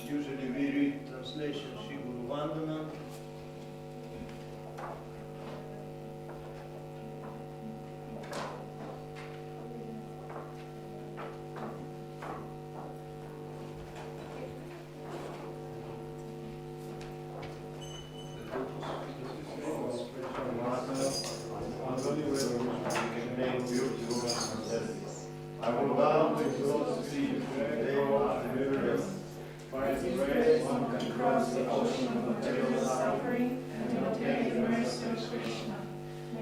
Usually we read translation Shri Guru Vandana. I will bow to exalt the feet of the day of the river. For as the grace one can cross the ocean of material suffering and obtain the mercy of Krishna.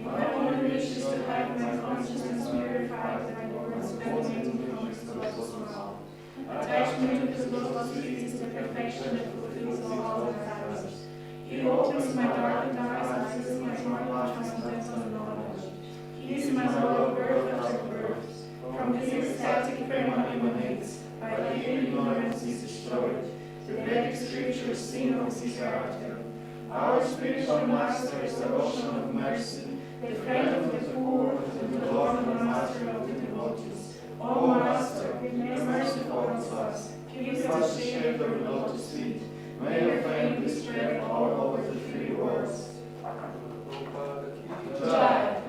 My only wish is to have my consciousness purified by the words emanating from his lotus mouth. Attachment to his lotus feet is the perfection that fulfills all desires. He opens my darkened eyes and sees my mortal transcendental knowledge. He is my Lord, birth after birth. From this ecstatic frame emanates, by the ignorance is Moses character. Our spiritual master is the ocean of mercy, the friend of the poor, the Lord and master of the devotees. O Master, be merciful unto us. Give us the shade of your lotus feet. May your fame be spread all over the three worlds. Jai.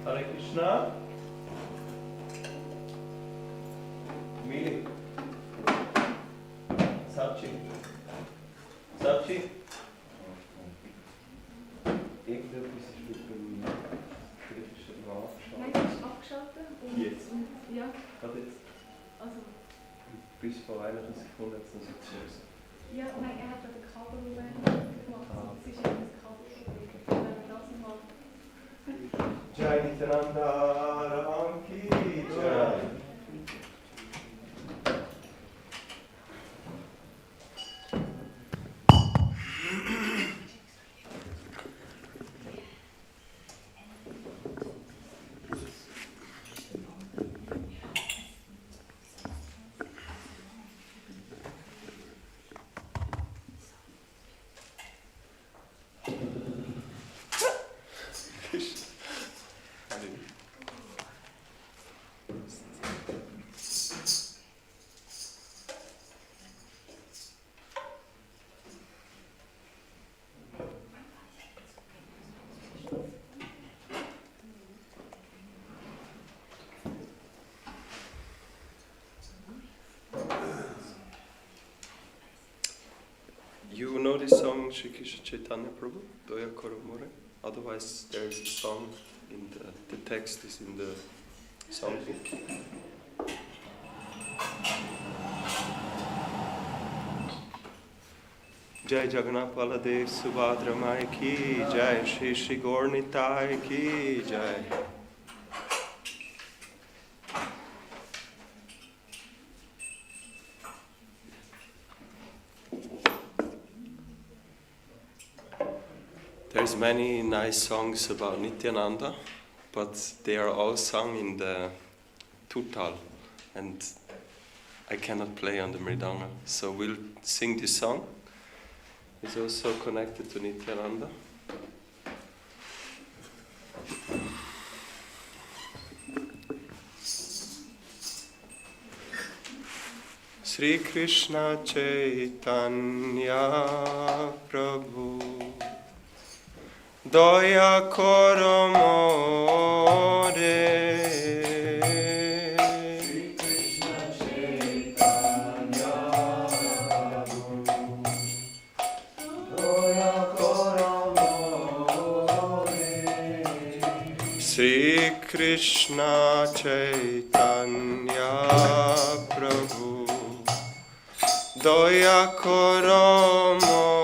Hare Krishna. Mili. Sabchi. Sabchi. Irgendetwas ist mit dem griechischen nachgeschaltet. Nein, das ist abgeschaltet. Und Jetzt? Ja, Gerade jetzt. also, Bis vor einigen Sekunden hat es noch so geschossen. ja, nein, er hat ja den Kabel gemacht. Es ist eben das Kabel. Wenn wir das mal. Jai Nityananda Ram Ki Jai. You know this song Shri Krishna Chaitanya Prabhu, Doya Koromore? Otherwise there is a song in the text is in the songbook. Jai Jagannath Baladev Subhadra Mai Ki Jai, Shri Shri Gaur Nitai Ki Jai. There's many nice songs about Nityananda, but they are all sung in the tutal, and I cannot play on the mridanga. So we'll sing this song. It's also connected to Nityananda. Sri Krishna Chaitanya Prabhu Doya koro more. Sri Krishna Chaitanya Prabhu, Doya koro more. Sri Krishna Chaitanya Prabhu Doya koro more.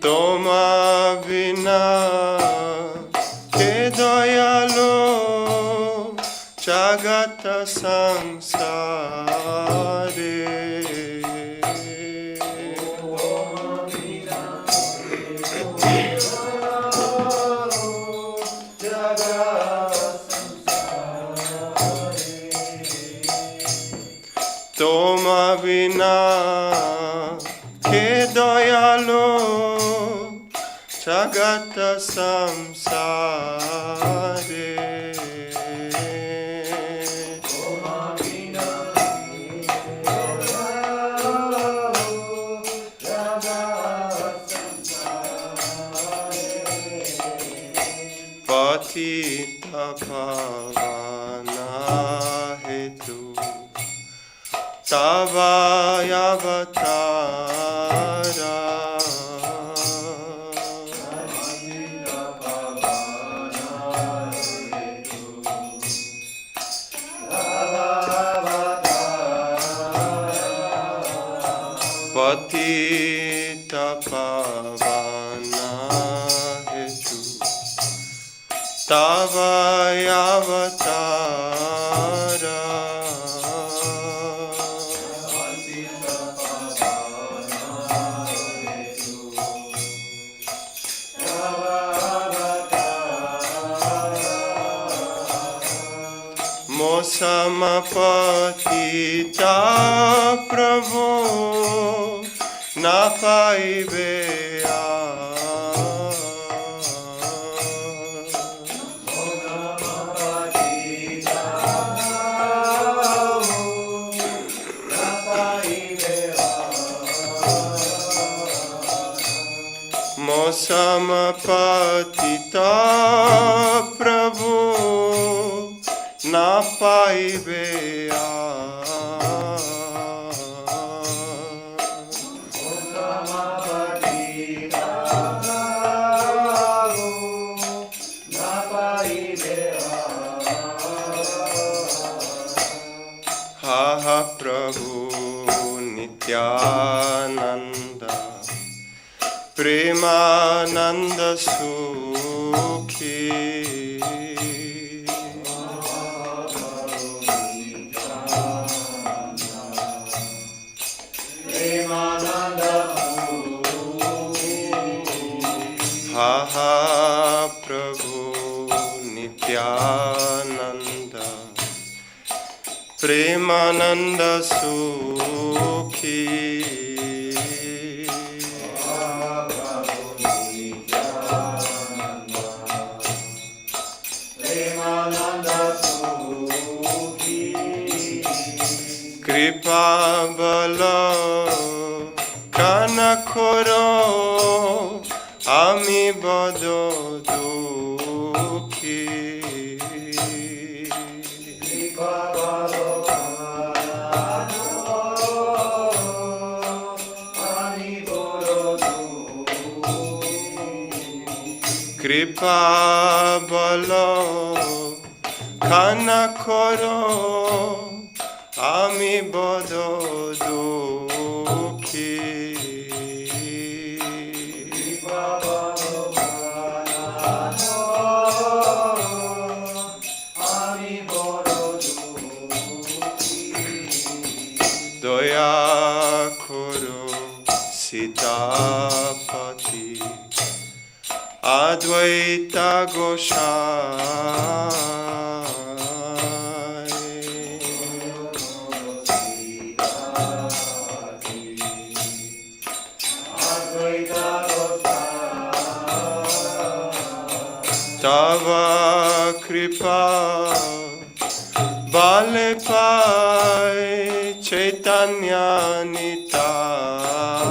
Toma vina ke dayalo jagata samsare. Toma vina ke dayalo jagata samsare. Patita pavana hetu tava avatara. पतिता पावना है तू तव अवतारा समपतिता प्रभु न पाइबे समपतिता प्रभु न पाइबे हा प्रभु नित्यानंद प्रेमानंद सुखी हा प्रभु नित्यानंद प्रेमानंद सुखी कृपा बल कनखरो आमी बद दुखी कृपा बल कनखरो आमी बद दुखी दया करो सीतापति अद्वैता गोसाई तव कृपा बाले पाए चैतन्य निताय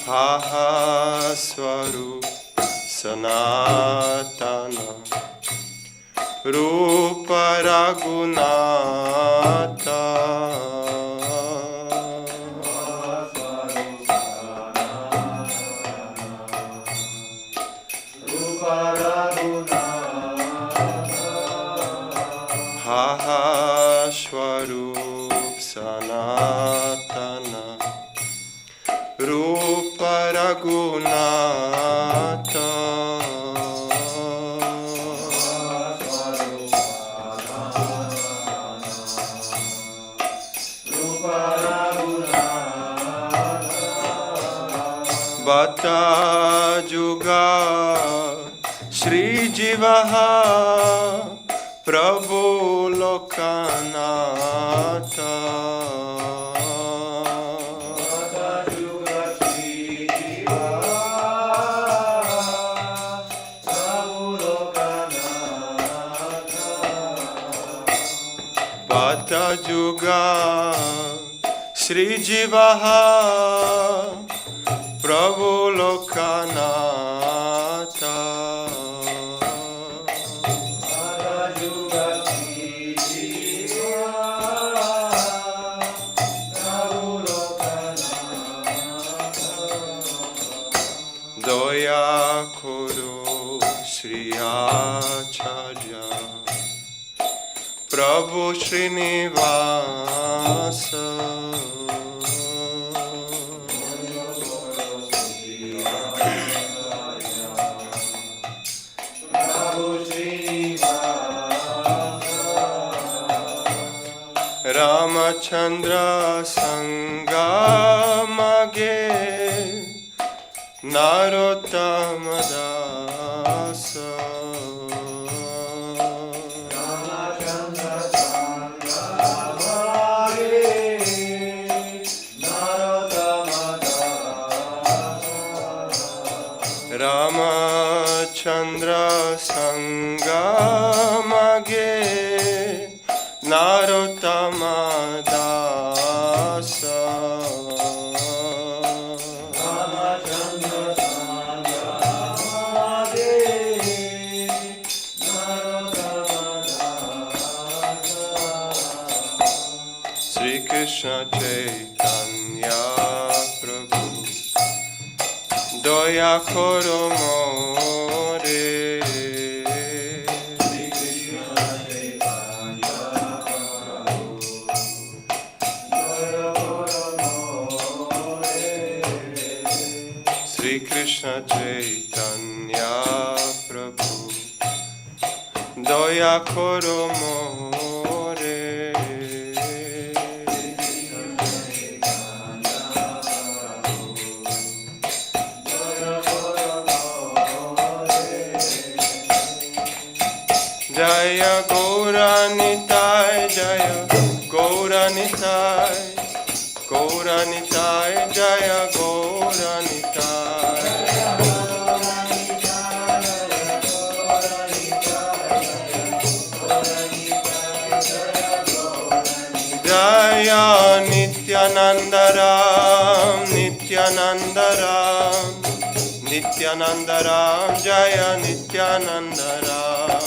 हा स्वरूप सनातन रूप रघुनाथ हा स्वरूप सनातन रूप रघुनाथ बता जुगा श्री जीवः प्रभु लोकनाथ बता जुगा श्री जीवः प्रभु Loknath Doya Koro Sri Acharya Prabhu Srinivasa Ramachandra Sangamage Narottama Dasa Ramachandra Sangamage Narottama Dasa Sri Krishna Chaitanya Prabhu Doya Koro More Sri Krishna Chaitanya Prabhu Doya Koro More Jaya Gauranitai Jaya Gauranitai Gauranitai Jaya Gauranitai Jaya Nityanandaram Nityanandaram Nityanandaram Jaya Nityanandaram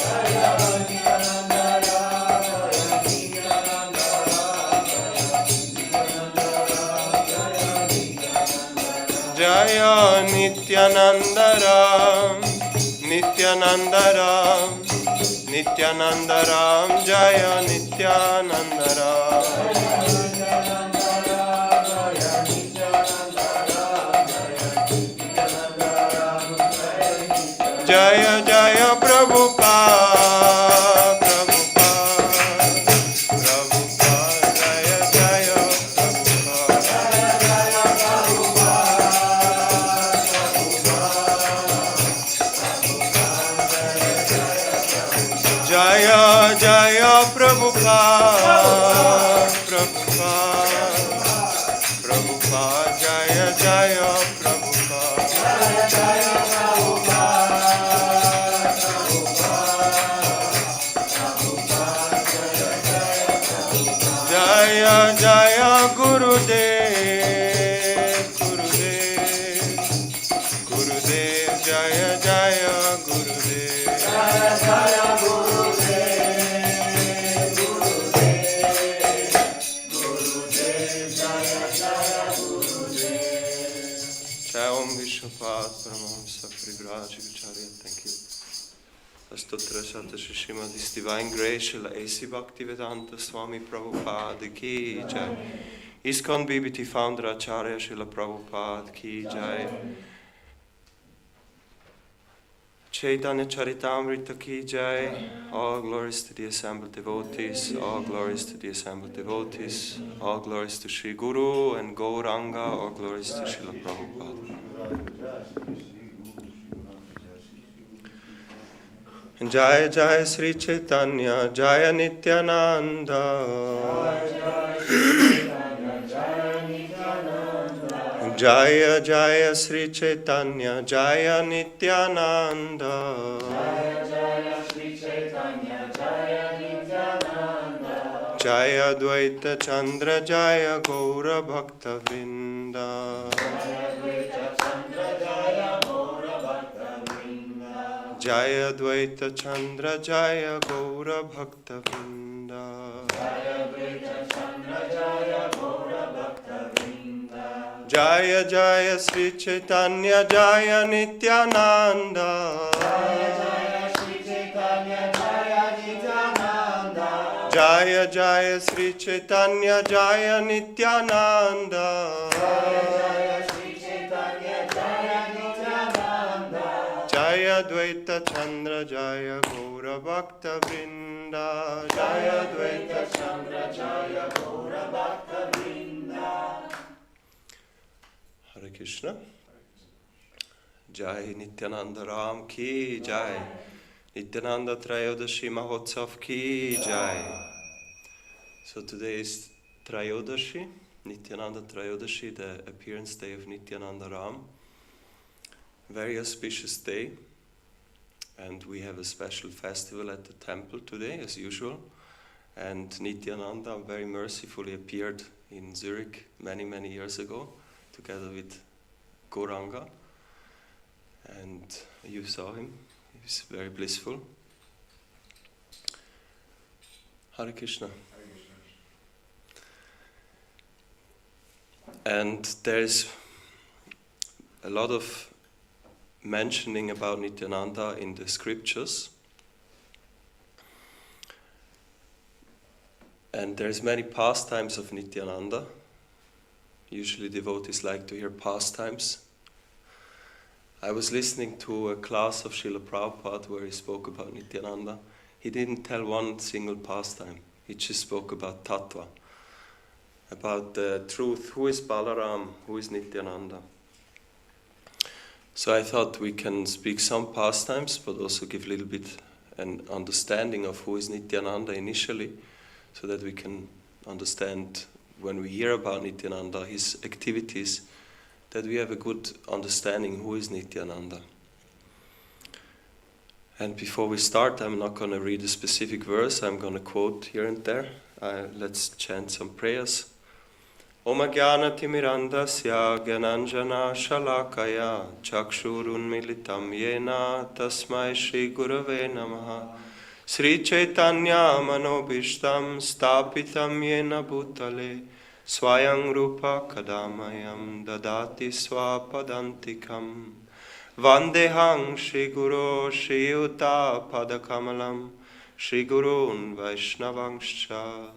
Jaya Nityanandaram Nityanandaram Nityanandaram Jaya Nityanandaram Jaya Jaya Prabhupada Prabhupada Prabhupada Jaya Jaya Prabhupada Jaya Jaya Prabhupada Prabhupada Prabhupada Jaya Jaya Prabhupada Jaya Jaya Gurudev Gurudev Gurudev Jaya Jaya Gurudev Jaya Jaya Gurudev Gurudev Jaya Jaya Gurudev Jai Om Vishwapad Paramahamsa Parivrajaka Acharya. Thank you. Stotra Sata Shrimad His Divine Grace Srila A.C. Bhaktivedanta Swami Prabhupada Ki Jai. ISKCON BBT Founder Acharya Srila Prabhupada Ki Jai. Chaitanya Charitamrita Ki Jai. All glories to the assembled devotees. All glories to the assembled devotees. All glories to Sri Guru and Gauranga. All glories to Srila Prabhupada. Jaya Jaya Sri Chaitanya Jaya Nityananda Jaya Jaya Sri Chaitanya Jaya Nityananda Jaya Dvaita Chandra Jaya Gaura Bhakta Vrinda Jaya Dvaita Chandra Jaya Gaura Bhakta Vrinda Jaya Jaya Sri Chaitanya Jaya Nityananda. Jaya Jaya Sri Chaitanya Jaya Nityananda. Jaya Dvaita Chandra Jaya Gaura Bhakta Vrinda. Jaya Dvaita Chandra Jaya Gaura Bhakta Vrinda. Hare Krishna. Jai Nityananda Ram Ki Jai. Nityananda Trayodashi Mahotsav Ki Jai. So today is Trayodashi, Nityananda Trayodashi, the appearance day of Nityananda Ram. Very auspicious day, and we have a special festival at the temple today, as usual. And Nityananda very mercifully appeared in Zurich many, many years ago, together with Gauranga. And you saw him. He was very blissful. Hare Krishna. And there's a lot of mentioning about Nityananda in the scriptures. And there's many pastimes of Nityananda. Usually devotees like to hear pastimes. I was listening to a class of Srila Prabhupada where he spoke about Nityananda. He didn't tell one single pastime. He just spoke about Tattva, about the truth. Who is Balaram? Who is Nityananda? So I thought we can speak some pastimes, but also give a little bit an understanding of who is Nityananda initially, so that we can understand when we hear about Nityananda, his activities, that we have a good understanding who is Nityananda. And before we start, I'm not going to read a specific verse, I'm going to quote here and there. Let's chant some prayers. Om Jnana Timirandasya Gyananjana Shalakaya Chakshurun Militam Yena Tasmai Shri Gurave Namaha Sri Chaitanya Manobishtam Stapitam Yena Bhutale Swayang Rupa Kadamayam Dadati Swapadantikam Vandehang Shri Guru Shri Yuta Padakamalam Shri Gurun Vaishnavangscha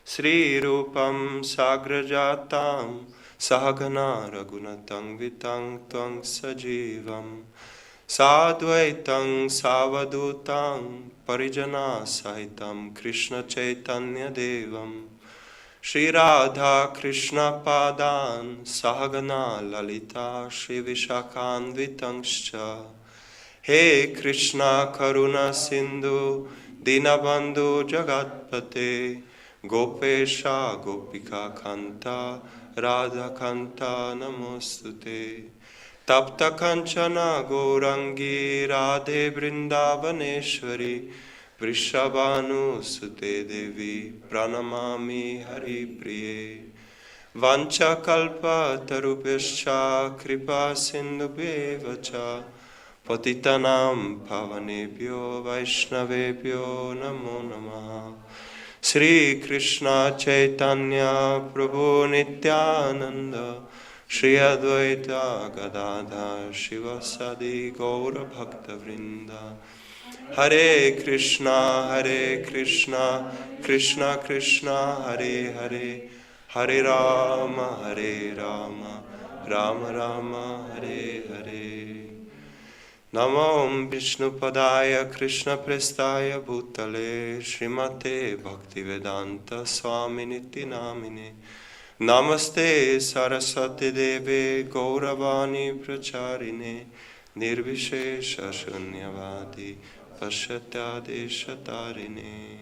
Sri Rupam Sagrajatam Sahagana Raghunatang Vitang Tvang Sajivam Sadvaitang Savadutang Parijana Sahitam Krishna Chaitanya Devam Shri Radha Krishna Padan Sahagana Lalita Shri Vishakhan Vitangscha He Krishna Karuna Sindhu Dinabandhu Jagatpate Gopesha Gopika Kanta Radha Kanta Namostute Tapta Kanchana Gourangi Radhe Vrindavaneshwari Vrishabhanu Sute Devi Pranamami Hari Priye Vancha Kalpa Tarupescha Kripa Sindhubhevacha Patitanam Pavanebhyo Vaishnavebhyo Namo Namaha Sri Krishna Chaitanya Prabhu Nityananda Shri Advaita Gadadhar Shivasadi Gaura Bhakta Vrinda Hare Krishna Krishna Krishna Hare Hare Hare Rama Rama Rama Hare Hare Namo Vishnu Padaya Krishna Prestaya Bhutale Srimate Bhaktivedanta Swami Niti Namine Namaste Saraswati Deve Gauravani Pracharine Nirvishesha Shunyavadi Pashatyadeshatarine.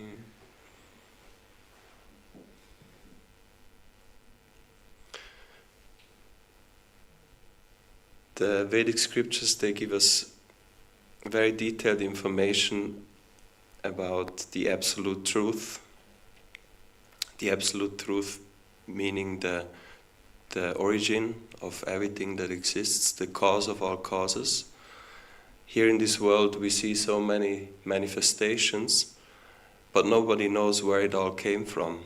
The Vedic scriptures, they give us very detailed information about the absolute truth. The absolute truth meaning the origin of everything that exists, the cause of all causes. Here in this world we see so many manifestations, but nobody knows where it all came from.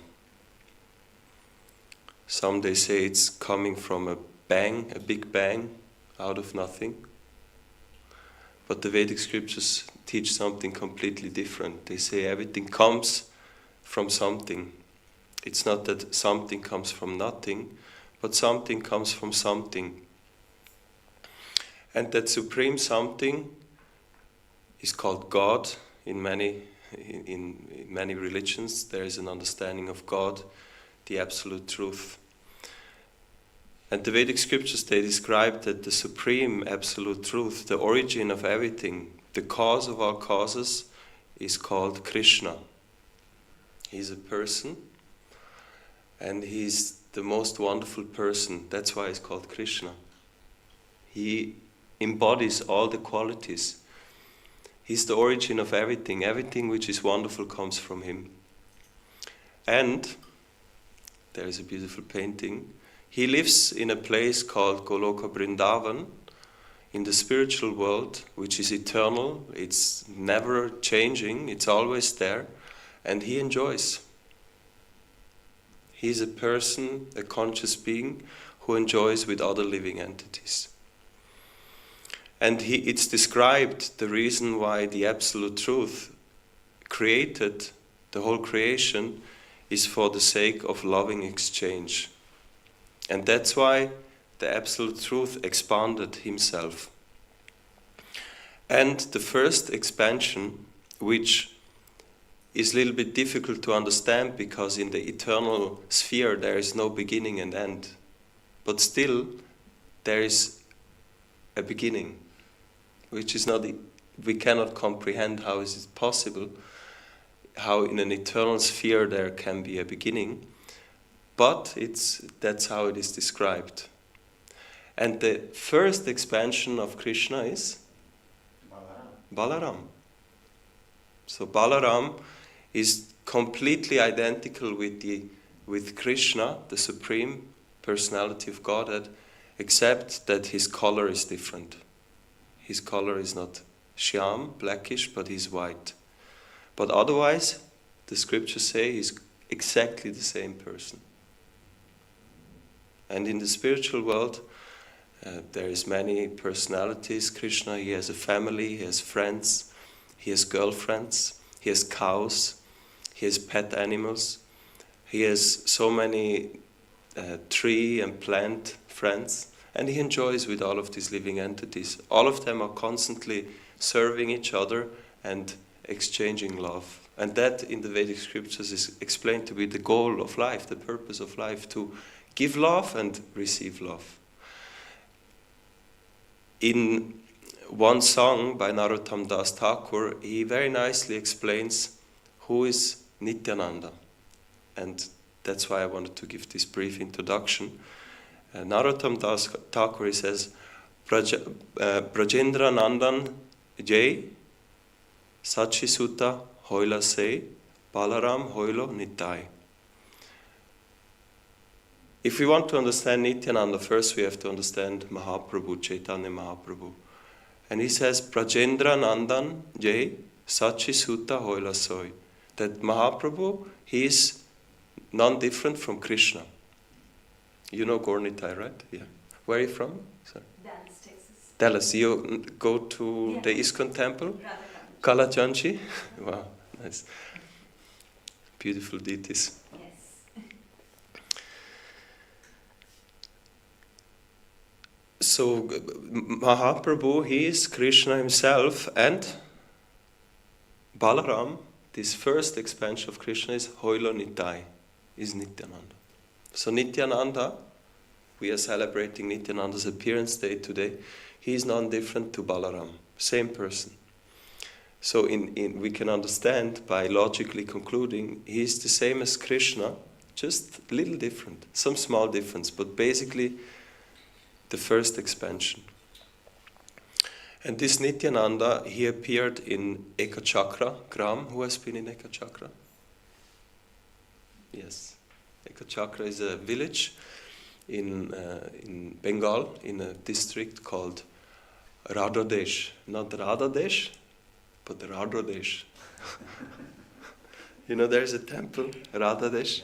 Some they say it's coming from a bang, a big bang out of nothing. But the Vedic scriptures teach something completely different. They say everything comes from something. It's not that something comes from nothing, but something comes from something. And that supreme something is called God. In many religions there is an understanding of God, the absolute truth. And the Vedic scriptures, they describe that the supreme absolute truth, the origin of everything, the cause of all causes, is called Krishna. He's a person, and he's the most wonderful person. That's why he's called Krishna. He embodies all the qualities. He's the origin of everything. Everything which is wonderful comes from him. And there is a beautiful painting. He lives in a place called Goloka Vrindavan, in the spiritual world, which is eternal. It's never changing. It's always there. And he enjoys. He's a person, a conscious being, who enjoys with other living entities. And it's described the reason why the Absolute Truth created the whole creation is for the sake of loving exchange. And that's why the Absolute Truth expanded himself. And the first expansion, which is a little bit difficult to understand because in the eternal sphere there is no beginning and end. But still, there is a beginning, which is not, we cannot comprehend how is it possible, how in an eternal sphere there can be a beginning. But that's how it is described. And the first expansion of Krishna is Balaram. So Balaram is completely identical with Krishna, the Supreme Personality of Godhead, except that his color is different. His color is not shyam, blackish, but he's white. But otherwise, the scriptures say he's exactly the same person. And in the spiritual world, there is many personalities. Krishna, he has a family, he has friends, he has girlfriends, he has cows, he has pet animals, he has so many tree and plant friends, and he enjoys with all of these living entities. All of them are constantly serving each other and exchanging love. And that in the Vedic scriptures is explained to be the goal of life, the purpose of life, to give love and receive love. In one song by Narottam Das Thakur, he very nicely explains who is Nityananda. And that's why I wanted to give this brief introduction. Narottam Das Thakur, he says, Brajendra Nandan Jai Sachisuta Hoila Se Balaram Hoilo Nitai. If we want to understand Nityananda, first we have to understand Mahaprabhu, Chaitanya Mahaprabhu. And he says, Brajendra Nandan Jai Sachisuta Hoila Soy. That Mahaprabhu, he is non-different from Krishna. You know Gornitai, right? Yeah. Where are you from? Sorry. Dallas, Texas. Dallas. You go to the ISKCON temple? Kalachanchi? Wow, nice. Beautiful deities. Yes. So Mahaprabhu, he is Krishna himself, and Balaram, this first expansion of Krishna, is Hoilo Nitai, is Nityananda. So Nityananda, we are celebrating Nityananda's appearance day today. He is non-different to Balaram, same person. So we can understand by logically concluding he is the same as Krishna, just a little different, some small difference, but basically the first expansion. And this Nityananda, he appeared in Ekachakra, Gram. Who has been in Ekachakra? Yes. Ekachakra is a village in Bengal, in a district called Radhadesh. Not Radhadesh, but Radhadesh. You know, there's a temple, Radhadesh.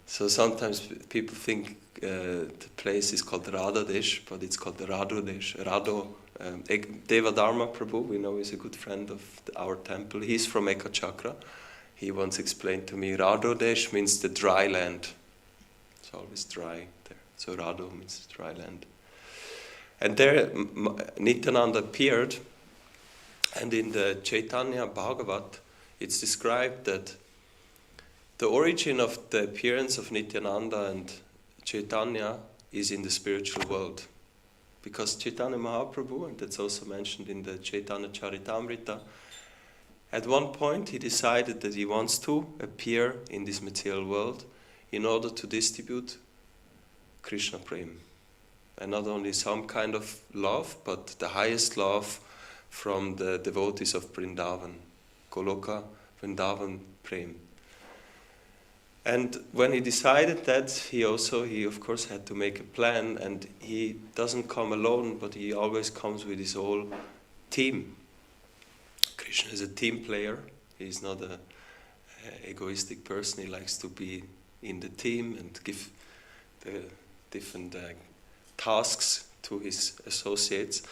So sometimes people think the place is called Radhadesh, but it's called Radodesh. Devadharma Prabhu, we know, is a good friend of our temple. He's from Ekachakra. He once explained to me, Radodesh means the dry land. It's always dry there. So Rado means dry land. And there Nityananda appeared, and in the Chaitanya Bhagavat, it's described that the origin of the appearance of Nityananda and Chaitanya is in the spiritual world. Because Chaitanya Mahaprabhu, and that's also mentioned in the Chaitanya Charitamrita, at one point he decided that he wants to appear in this material world in order to distribute Krishna Prem. And not only some kind of love, but the highest love from the devotees of Vrindavan, Goloka Vrindavan Prem. And when he decided that, he of course had to make a plan, and he doesn't come alone, but he always comes with his whole team. Krishna is a team player. He's not an egoistic person. He likes to be in the team and give the different tasks to his associates.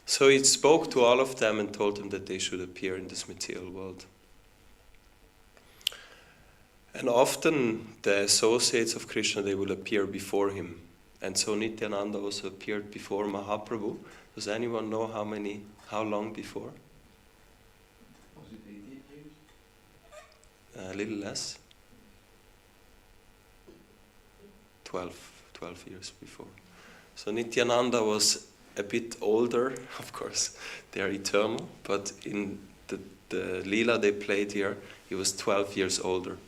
So he spoke to all of them and told them that they should appear in this material world. And often the associates of Krishna, they will appear before him. And so Nityananda also appeared before Mahaprabhu. Does anyone know how long before? Was it 18 years? A little less. 12 years before. So Nityananda was a bit older, of course, they are eternal, but in the Leela they played here, he was 12 years older.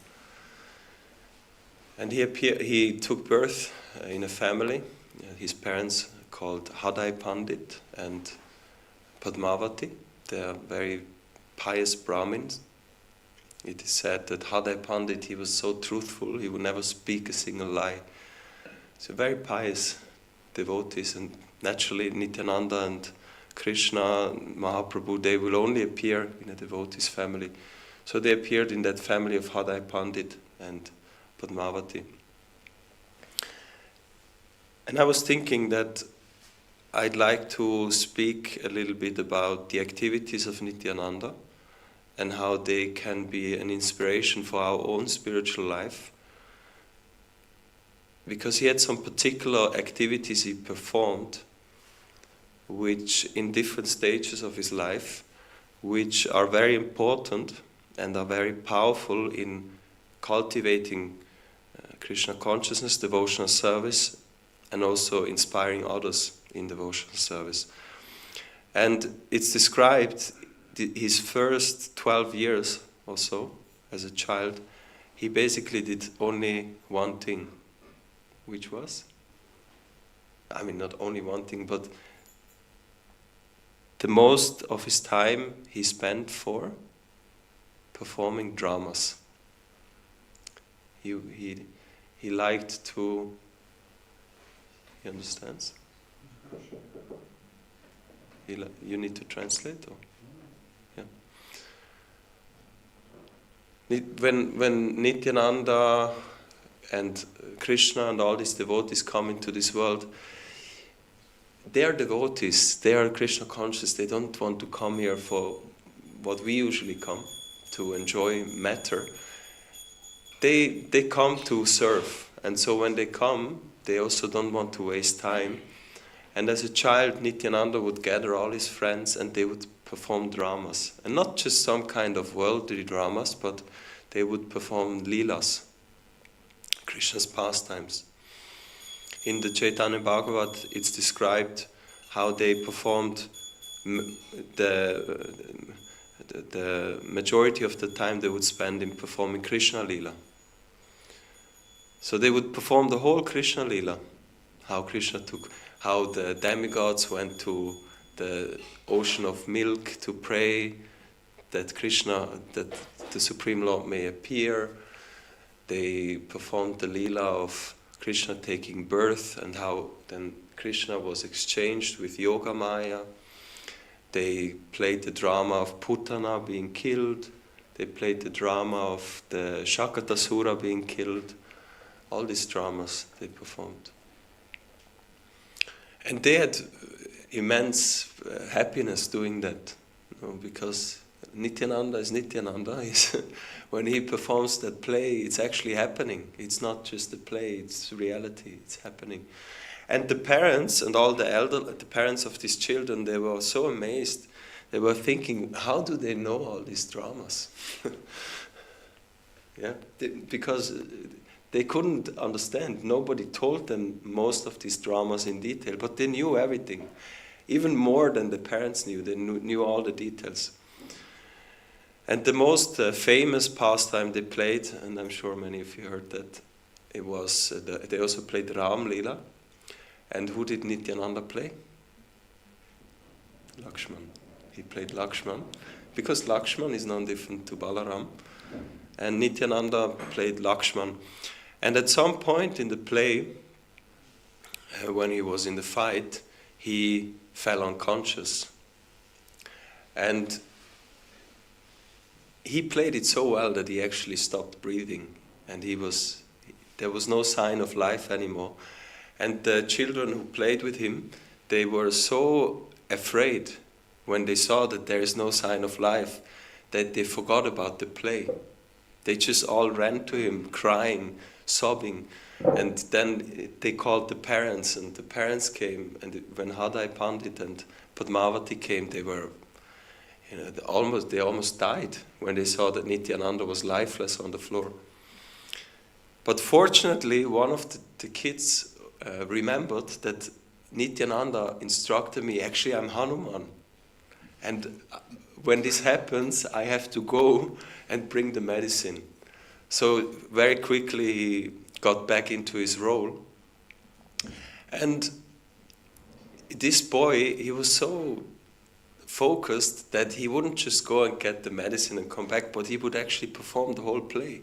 And he took birth in a family. His parents called Hadai Pandit and Padmavati. They are very pious Brahmins. It is said that Hadai Pandit, he was so truthful, he would never speak a single lie. So very pious devotees, and naturally Nityananda and Krishna, Mahaprabhu, they will only appear in a devotee's family. So they appeared in that family of Hadai Pandit and Padmavati. And I was thinking that I'd like to speak a little bit about the activities of Nityananda and how they can be an inspiration for our own spiritual life. Because he had some particular activities he performed, which in different stages of his life, which are very important and are very powerful in cultivating Krishna consciousness, devotional service, and also inspiring others in devotional service. And it's described his first 12 years or so as a child, he basically did only one thing, which was, not only one thing, but the most of his time he spent for performing dramas. He liked to, he understands? You need to translate, or? Yeah. When Nityananda and Krishna and all these devotees come into this world, they are devotees, they are Krishna conscious, they don't want to come here for what we usually come, to enjoy matter. They come to serve, and so when they come, they also don't want to waste time. And as a child, Nityananda would gather all his friends and they would perform dramas. And not just some kind of worldly dramas, but they would perform leelas, Krishna's pastimes. In the Chaitanya Bhagavat, it's described how they performed the majority of the time they would spend in performing Krishna Leela. So they would perform the whole Krishna Leela, how the demigods went to the ocean of milk to pray that the Supreme Lord may appear. They performed the Leela of Krishna taking birth and how then Krishna was exchanged with Yoga Maya. They played the drama of Putana being killed. They played the drama of the Shakatasura being killed. all these dramas they performed. And they had immense happiness doing that, because Nityananda is Nityananda. When he performs that play, it's actually happening. It's not just a play, it's reality, it's happening. And the parents and all the parents of these children, they were so amazed. They were thinking, how do they know all these dramas? Yeah, because they couldn't understand. Nobody told them most of these dramas in detail, but they knew everything. Even more than the parents knew. They knew all the details. And the most famous pastime they played, and I'm sure many of you heard that, it was, they also played Ram Leela. And who did Nityananda play? Lakshman. He played Lakshman, because Lakshman is no different to Balaram. And Nityananda played Lakshman. And at some point in the play, when he was in the fight, he fell unconscious. And he played it so well that he actually stopped breathing. And there was no sign of life anymore. And the children who played with him, they were so afraid when they saw that there is no sign of life that they forgot about the play. They just all ran to him, crying, sobbing. And then they called the parents, and the parents came. And when Hadai Pandit and Padmavati came, they were, they almost died when they saw that Nityananda was lifeless on the floor. But fortunately, one of the kids remembered that Nityananda instructed me, actually I'm Hanuman. And when this happens, I have to go and bring the medicine. So very quickly he got back into his role. And this boy, he was so focused that he wouldn't just go and get the medicine and come back, but he would actually perform the whole play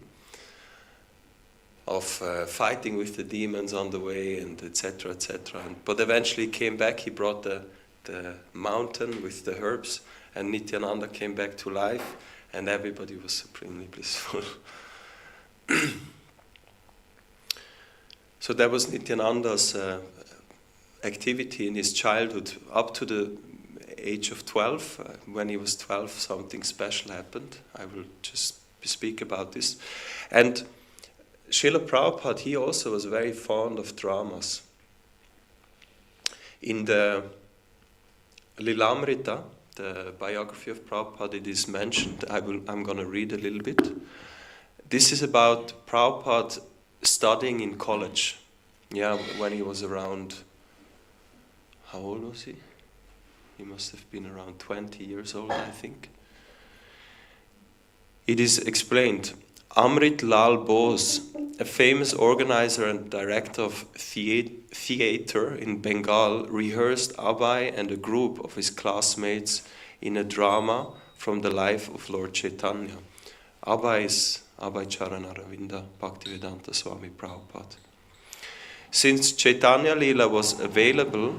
of fighting with the demons on the way, and etc., etc. But eventually he came back, he brought the mountain with the herbs, and Nityananda came back to life, and everybody was supremely blissful. So that was Nityananda's activity in his childhood. Up to the age of 12, when he was 12, something special happened. I will just speak about this. And Srila Prabhupada, he also was very fond of dramas. In the Lilamrita, the biography of Prabhupada, it is mentioned. I'm going to read a little bit. This is about Prabhupada studying in college. Yeah, when he was around, how old was he? He must have been around 20 years old, I think. It is explained. Amrit Lal Bose, a famous organizer and director of theatre in Bengal, rehearsed Abhay and a group of his classmates in a drama from the life of Lord Chaitanya. Abhay is Abhay Charana Ravinda Bhaktivedanta Swami Prabhupada. Since Chaitanya Leela was available,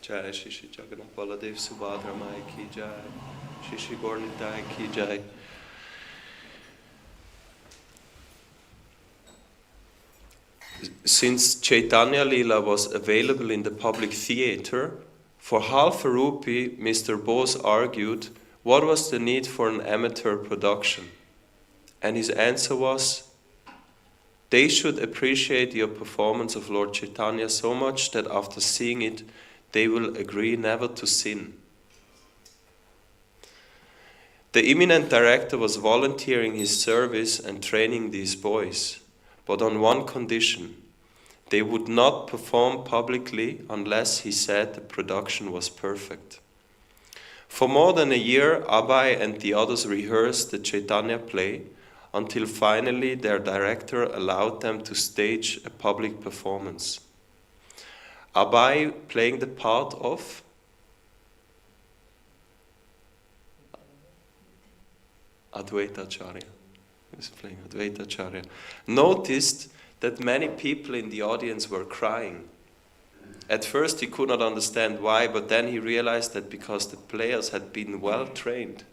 Jai Shri Jagannath Baladev Subhadra Mai Ki Jai, Shri Gornitai Ki Jai. Since Chaitanya Leela was available in the public theatre, for half a rupee, Mr. Bose argued, what was the need for an amateur production? And his answer was, they should appreciate your performance of Lord Chaitanya so much that after seeing it, they will agree never to sin. The eminent director was volunteering his service and training these boys, but on one condition. They would not perform publicly unless he said the production was perfect. For more than a year, Abhay and the others rehearsed the Chaitanya play until finally their director allowed them to stage a public performance. Abhay playing the part of Advaita Acharya. He was playing Advaita Acharya. Noticed that many people in the audience were crying. At first he could not understand why, but then he realized that because the players had been well trained.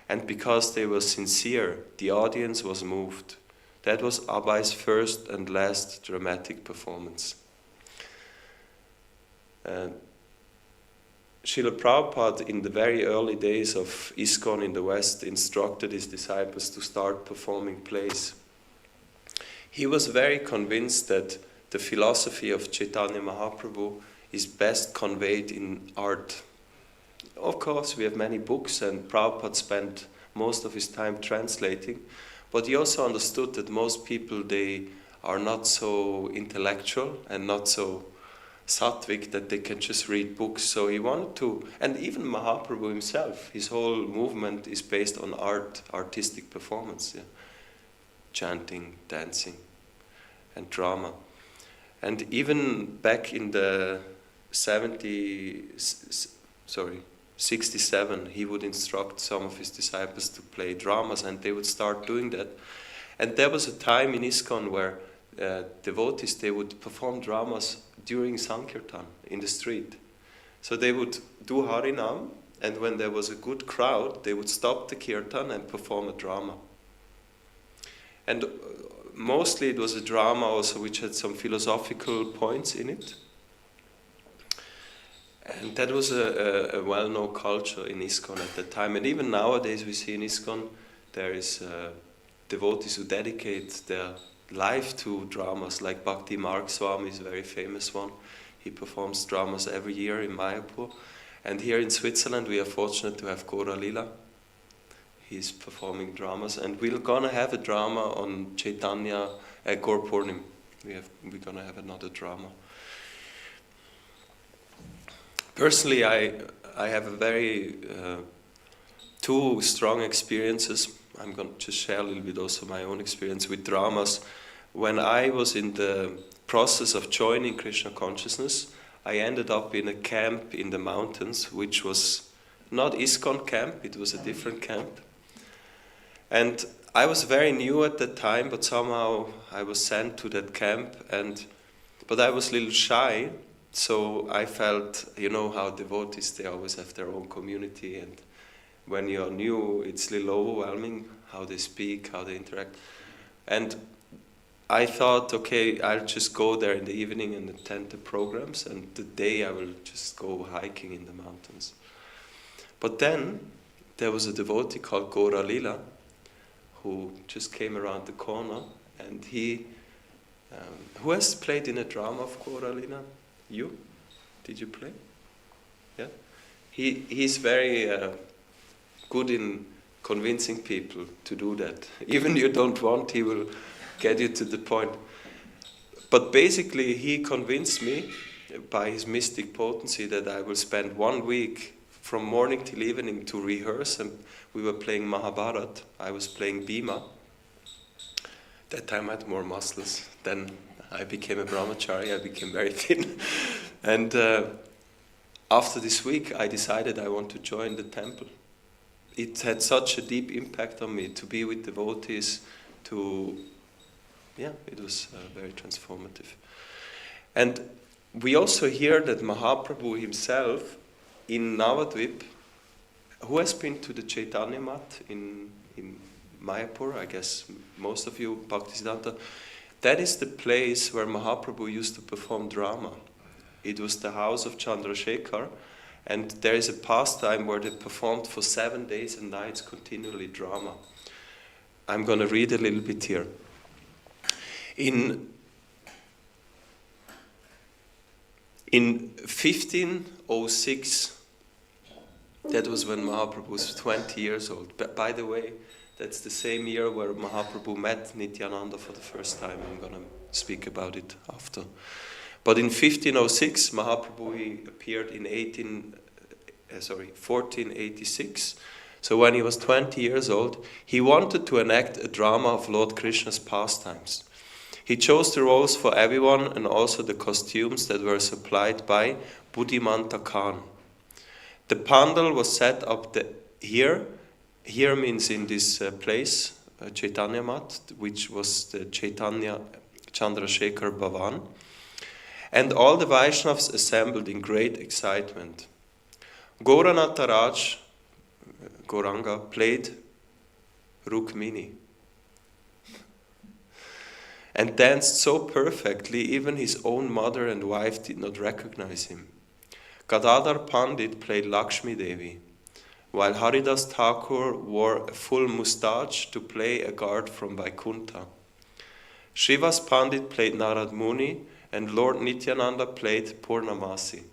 And because they were sincere, the audience was moved. That was Abhay's first and last dramatic performance. Srila Prabhupada, in the very early days of ISKCON in the West, instructed his disciples to start performing plays. He was very convinced that the philosophy of Chaitanya Mahaprabhu is best conveyed in art. Of course, we have many books, and Prabhupada spent most of his time translating, but he also understood that most people, they are not so intellectual and not so sattvic that they can just read books. So he wanted to, and even Mahaprabhu himself, his whole movement is based on art, artistic performance, yeah? Chanting, dancing, and drama. And even back in the 67, he would instruct some of his disciples to play dramas, and they would start doing that. And there was a time in ISKCON where devotees, they would perform dramas during Sankirtan in the street. So they would do Harinam, and when there was a good crowd, they would stop the Kirtan and perform a drama. And mostly it was a drama also which had some philosophical points in it. And that was a well-known culture in ISKCON at that time. And even nowadays we see in ISKCON there is devotees who dedicate their life to dramas, like Bhakti Marg Swami is a very famous one. He performs dramas every year in Mayapur. And here in Switzerland we are fortunate to have Gaura Lila. He's performing dramas, and we're gonna have a drama on Chaitanya at Gaur Purnim. We're gonna have another drama. Personally, I have a very two strong experiences. I'm going to just share a little bit also my own experience with dramas. When I was in the process of joining Krishna consciousness, I ended up in a camp in the mountains, which was not ISKCON camp, it was a different camp. And I was very new at that time, but somehow I was sent to that camp, but I was a little shy, so I felt, you know how devotees, they always have their own community, and when you're new, it's a little overwhelming how they speak, how they interact. And I thought, okay, I'll just go there in the evening and attend the programs, and the day I will just go hiking in the mountains. But then there was a devotee called Gaura Lila, who just came around the corner, and he, who has played in a drama of Gaura Lila? You? Did you play? Yeah? He's very good in convincing people to do that. Even you don't want, he will get you to the point. But basically he convinced me by his mystic potency that I will spend 1 week from morning till evening to rehearse, and we were playing Mahabharat. I was playing Bhima. That time I had more muscles. Then I became a brahmachari, I became very thin. And after this week I decided I want to join the temple. It had such a deep impact on me to be with devotees, it was very transformative. And we also hear that Mahaprabhu himself in Navadvip, who has been to the Chaitanya Mat in Mayapur, I guess most of you, Bhaktisiddhanta, that is the place where Mahaprabhu used to perform drama. It was the house of Chandrasekhar, and there is a pastime where they performed for 7 days and nights continually drama. I'm going to read a little bit here. In 1506, that was when Mahaprabhu was 20 years old. By the way, that's the same year where Mahaprabhu met Nityananda for the first time. I'm going to speak about it after. But in 1506, Mahaprabhu he appeared in 1486. So when he was 20 years old, he wanted to enact a drama of Lord Krishna's pastimes. He chose the roles for everyone and also the costumes that were supplied by Buddhimanta Khan. The pandal was set up here. Here means in this place, Chaitanya Mat, which was the Chaitanya Chandrasekhar Bhavan. And all the Vaishnavas assembled in great excitement. Gauranatha Raj, Gauranga, played Rukmini and danced so perfectly even his own mother and wife did not recognize him. Gadadhar Pandit played Lakshmi Devi, while Haridas Thakur wore a full moustache to play a guard from Vaikuntha. Srivas Pandit played Narad Muni, and Lord Nityananda played Purnamasi.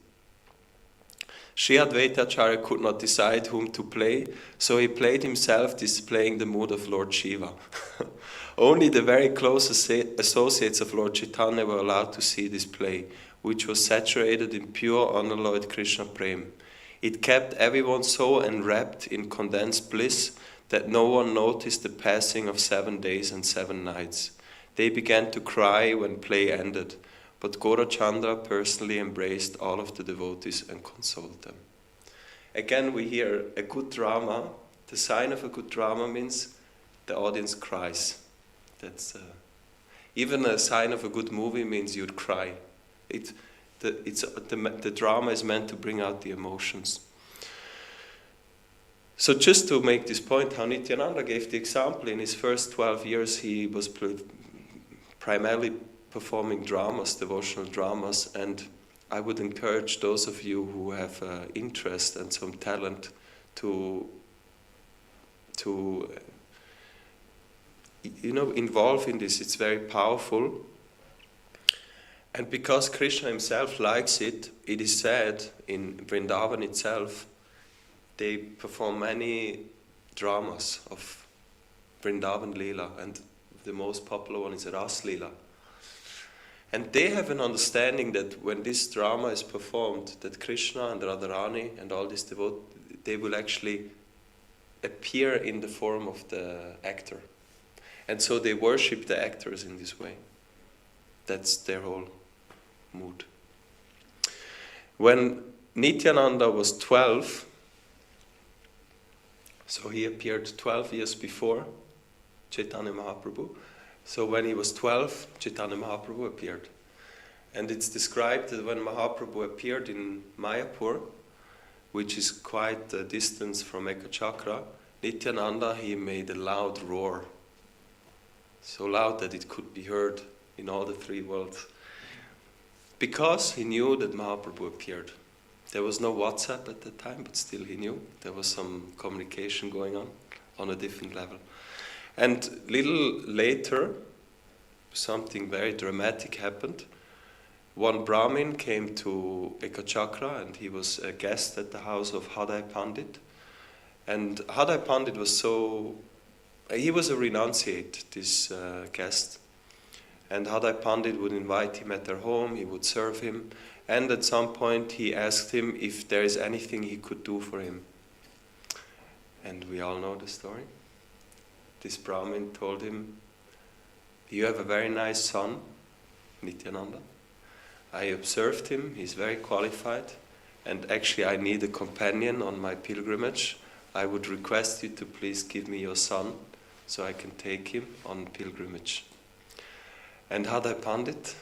Sri Advaitacharya could not decide whom to play, so he played himself, displaying the mood of Lord Shiva. Only the very close associates of Lord Chaitanya were allowed to see this play, which was saturated in pure unalloyed Krishna Prem. It kept everyone so enwrapped in condensed bliss that no one noticed the passing of 7 days and 7 nights. They began to cry when play ended, but Gaurachandra personally embraced all of the devotees and consoled them. Again, we hear a good drama. The sign of a good drama means the audience cries. That's even a sign of a good movie means you'd cry. The drama is meant to bring out the emotions. So just to make this point, how Nityananda gave the example, in his first 12 years he was primarily performing dramas, devotional dramas, and I would encourage those of you who have interest and some talent to involve in this. It's very powerful. And because Krishna himself likes it, it is said in Vrindavan itself, they perform many dramas of Vrindavan Leela, and the most popular one is Ras Leela. And they have an understanding that when this drama is performed, that Krishna and Radharani and all these devotees, they will actually appear in the form of the actor. And so they worship the actors in this way. That's their whole mood. When Nityananda was 12, so he appeared 12 years before Chaitanya Mahaprabhu. So when he was 12, Chaitanya Mahaprabhu appeared. And it's described that when Mahaprabhu appeared in Mayapur, which is quite a distance from Ekachakra, Nityananda, he made a loud roar. So loud that it could be heard in all the 3 worlds. Because he knew that Mahaprabhu appeared. There was no WhatsApp at that time, but still he knew. There was some communication going on a different level. And little later, something very dramatic happened. One Brahmin came to Ekachakra and he was a guest at the house of Hadai Pandit. And Hadai Pandit was he was a renunciate, this guest. And Hadai Pandit would invite him at their home, he would serve him. And at some point he asked him if there is anything he could do for him. And we all know the story. This Brahmin told him, "You have a very nice son, Nityananda. I observed him, he's very qualified, and actually I need a companion on my pilgrimage. I would request you to please give me your son so I can take him on pilgrimage." And Hadai Pandit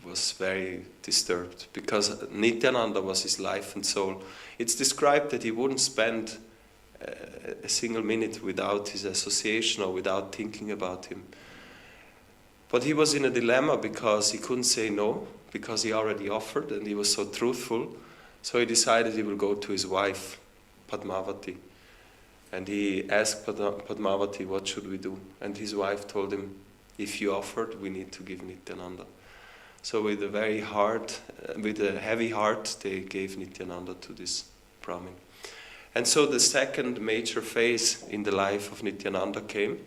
was very disturbed because Nityananda was his life and soul. It's described that he wouldn't spend a single minute without his association or without thinking about him. But he was in a dilemma because he couldn't say no, because he already offered and he was so truthful. So he decided he will go to his wife, Padmavati. And he asked Padmavati, "What should we do?" And his wife told him, "If you offered, we need to give Nityananda." So with a heavy heart, they gave Nityananda to this Brahmin. And so the second major phase in the life of Nityananda came,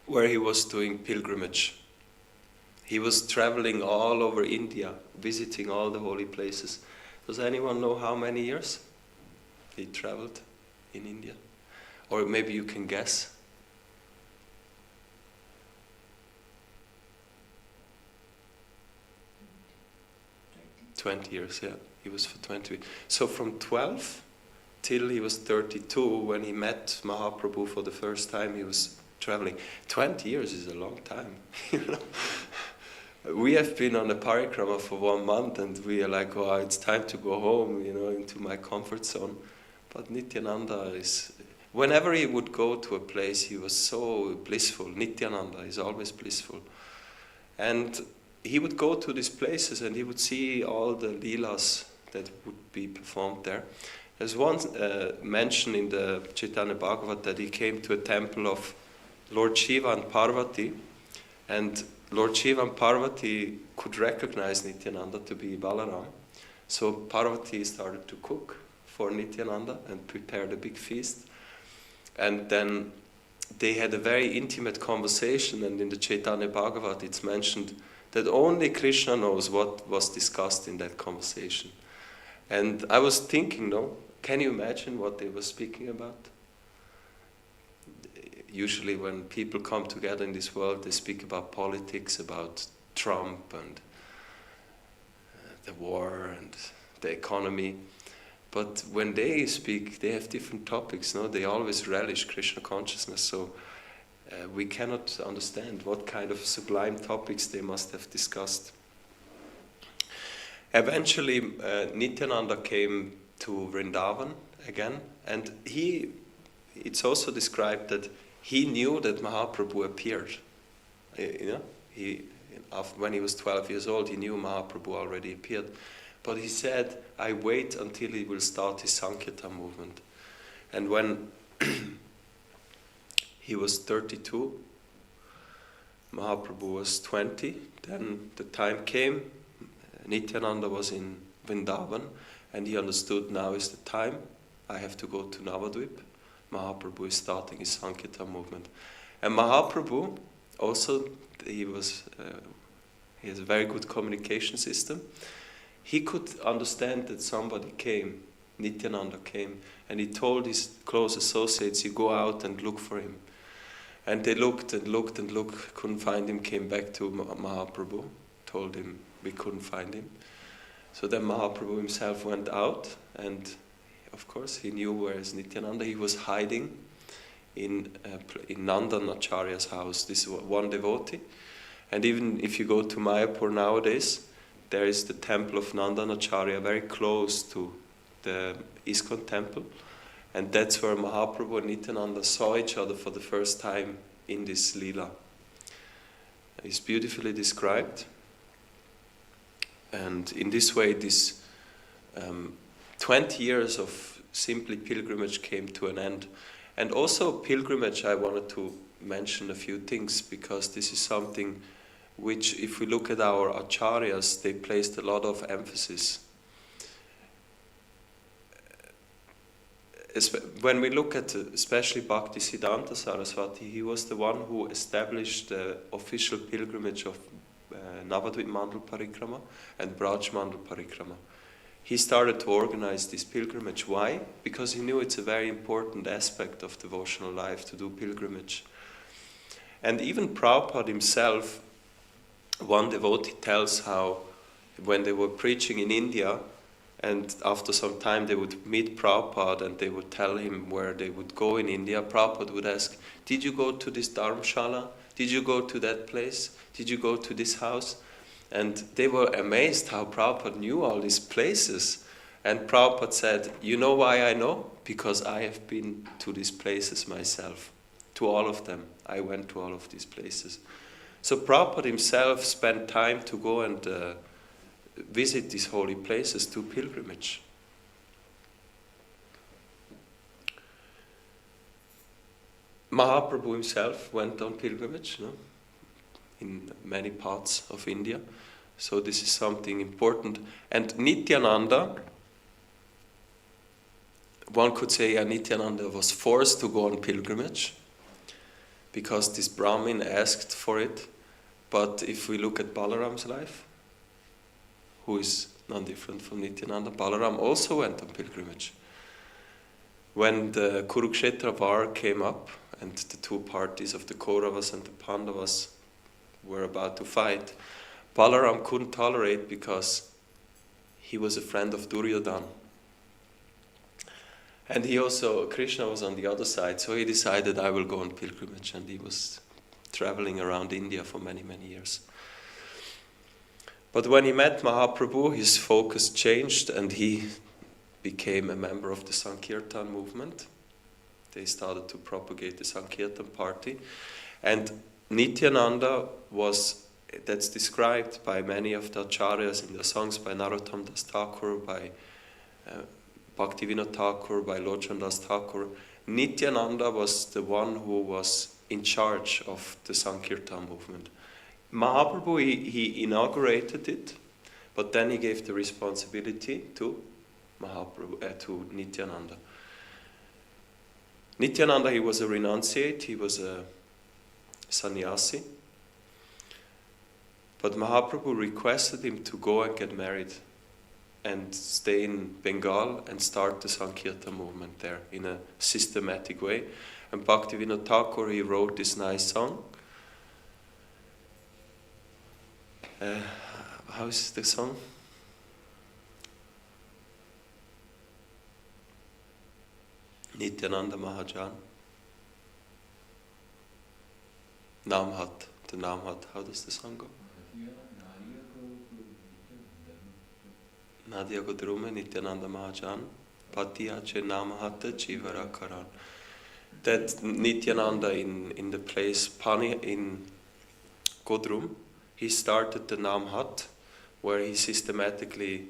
where he was doing pilgrimage. He was traveling all over India, visiting all the holy places. Does anyone know how many years he traveled in India? Or maybe you can guess. 20 years, yeah. He was for 20. So from 12 till he was 32, when he met Mahaprabhu for the first time, he was traveling. 20 years is a long time. We have been on a parikrama for 1 month and we are like, oh, it's time to go home, into my comfort zone. But Nityananda is, whenever he would go to a place, he was so blissful. Nityananda is always blissful. And he would go to these places and he would see all the leelas that would be performed there. There's one mention in the Chaitanya Bhagavat that he came to a temple of Lord Shiva and Parvati, and Lord Shiva and Parvati could recognize Nityananda to be Balaram. So Parvati started to cook for Nityananda and prepared a big feast. And then they had a very intimate conversation, and in the Chaitanya Bhagavat it's mentioned that only Krishna knows what was discussed in that conversation. And I was thinking, no, can you imagine what they were speaking about? Usually when people come together in this world, they speak about politics, about Trump and the war and the economy. But when they speak, they have different topics, no? They always relish Krishna consciousness, so we cannot understand what kind of sublime topics they must have discussed. Eventually, Nityananda came to Vrindavan again, and it's also described that he knew that Mahaprabhu appeared. When he was 12 years old, he knew Mahaprabhu already appeared. But he said, I wait until he will start his Sankirtan movement. And when he was 32, Mahaprabhu was 20, then the time came, Nityananda was in Vrindavan, and he understood now is the time, I have to go to Navadvip. Mahaprabhu is starting his Sankirtan movement. And Mahaprabhu also, he has a very good communication system. He could understand that somebody came, Nityananda came, and he told his close associates, you go out and look for him. And they looked and looked and looked, couldn't find him, came back to Mahaprabhu, told him we couldn't find him. So then Mahaprabhu himself went out, and of course he knew where is Nityananda. He was hiding in Nandan Acharya's house. This is one devotee. And even if you go to Mayapur nowadays, there is the temple of Nandan Acharya very close to the ISKCON temple. And that's where Mahaprabhu and Nityananda saw each other for the first time in this Leela. It's beautifully described. And in this way, this 20 years of simply pilgrimage came to an end. And also pilgrimage, I wanted to mention a few things, because this is something which, if we look at our acharyas, they placed a lot of emphasis. When we look at especially Bhaktisiddhanta Saraswati, he was the one who established the official pilgrimage of Navadvip Mandal Parikrama and Braj Mandal Parikrama. He started to organize this pilgrimage. Why? Because he knew it's a very important aspect of devotional life to do pilgrimage. And even Prabhupada himself, one devotee tells how when they were preaching in India, and after some time they would meet Prabhupada and they would tell him where they would go in India, Prabhupada would ask, did you go to this Dharamshala? Did you go to that place? Did you go to this house? And they were amazed how Prabhupada knew all these places. And Prabhupada said, you know why I know? Because I have been to these places myself. To all of them. I went to all of these places. So Prabhupada himself spent time to go and visit these holy places, to pilgrimage. Mahaprabhu himself went on pilgrimage, no? In many parts of India. So this is something important. And Nityananda, one could say Nityananda was forced to go on pilgrimage because this Brahmin asked for it. But if we look at Balaram's life, who is non different from Nityananda, Balaram also went on pilgrimage. When the Kurukshetra war came up and the two parties of the Kauravas and the Pandavas were about to fight, Balaram couldn't tolerate because he was a friend of Duryodhana. And he also, Krishna was on the other side, so he decided, I will go on pilgrimage, and he was traveling around India for many, many years. But when he met Mahaprabhu, his focus changed, and he became a member of the Sankirtan movement. They started to propagate the Sankirtan party. And Nityananda that's described by many of the acharyas in the songs, by Narottam Das Thakur, by Bhaktivinoda Thakur, by Lochan Das Thakur. Nityananda was the one who was in charge of the Sankirtan movement. Mahaprabhu, he inaugurated it, but then he gave the responsibility to Mahaprabhu, to Nityananda. Nityananda, he was a renunciate, he was a sannyasi, but Mahaprabhu requested him to go and get married and stay in Bengal and start the Sankirtan movement there in a systematic way. And Bhaktivinoda Thakur, he wrote this nice song. How is the song? Nityananda Mahajan. Namhat, the Namhat. How does the song go? Nadia Godrume Nityananda Mahajan. Patiyache Namhat Jivara Karan. That Nityananda in the place Pani in Godrum, he started the Namhat, where he systematically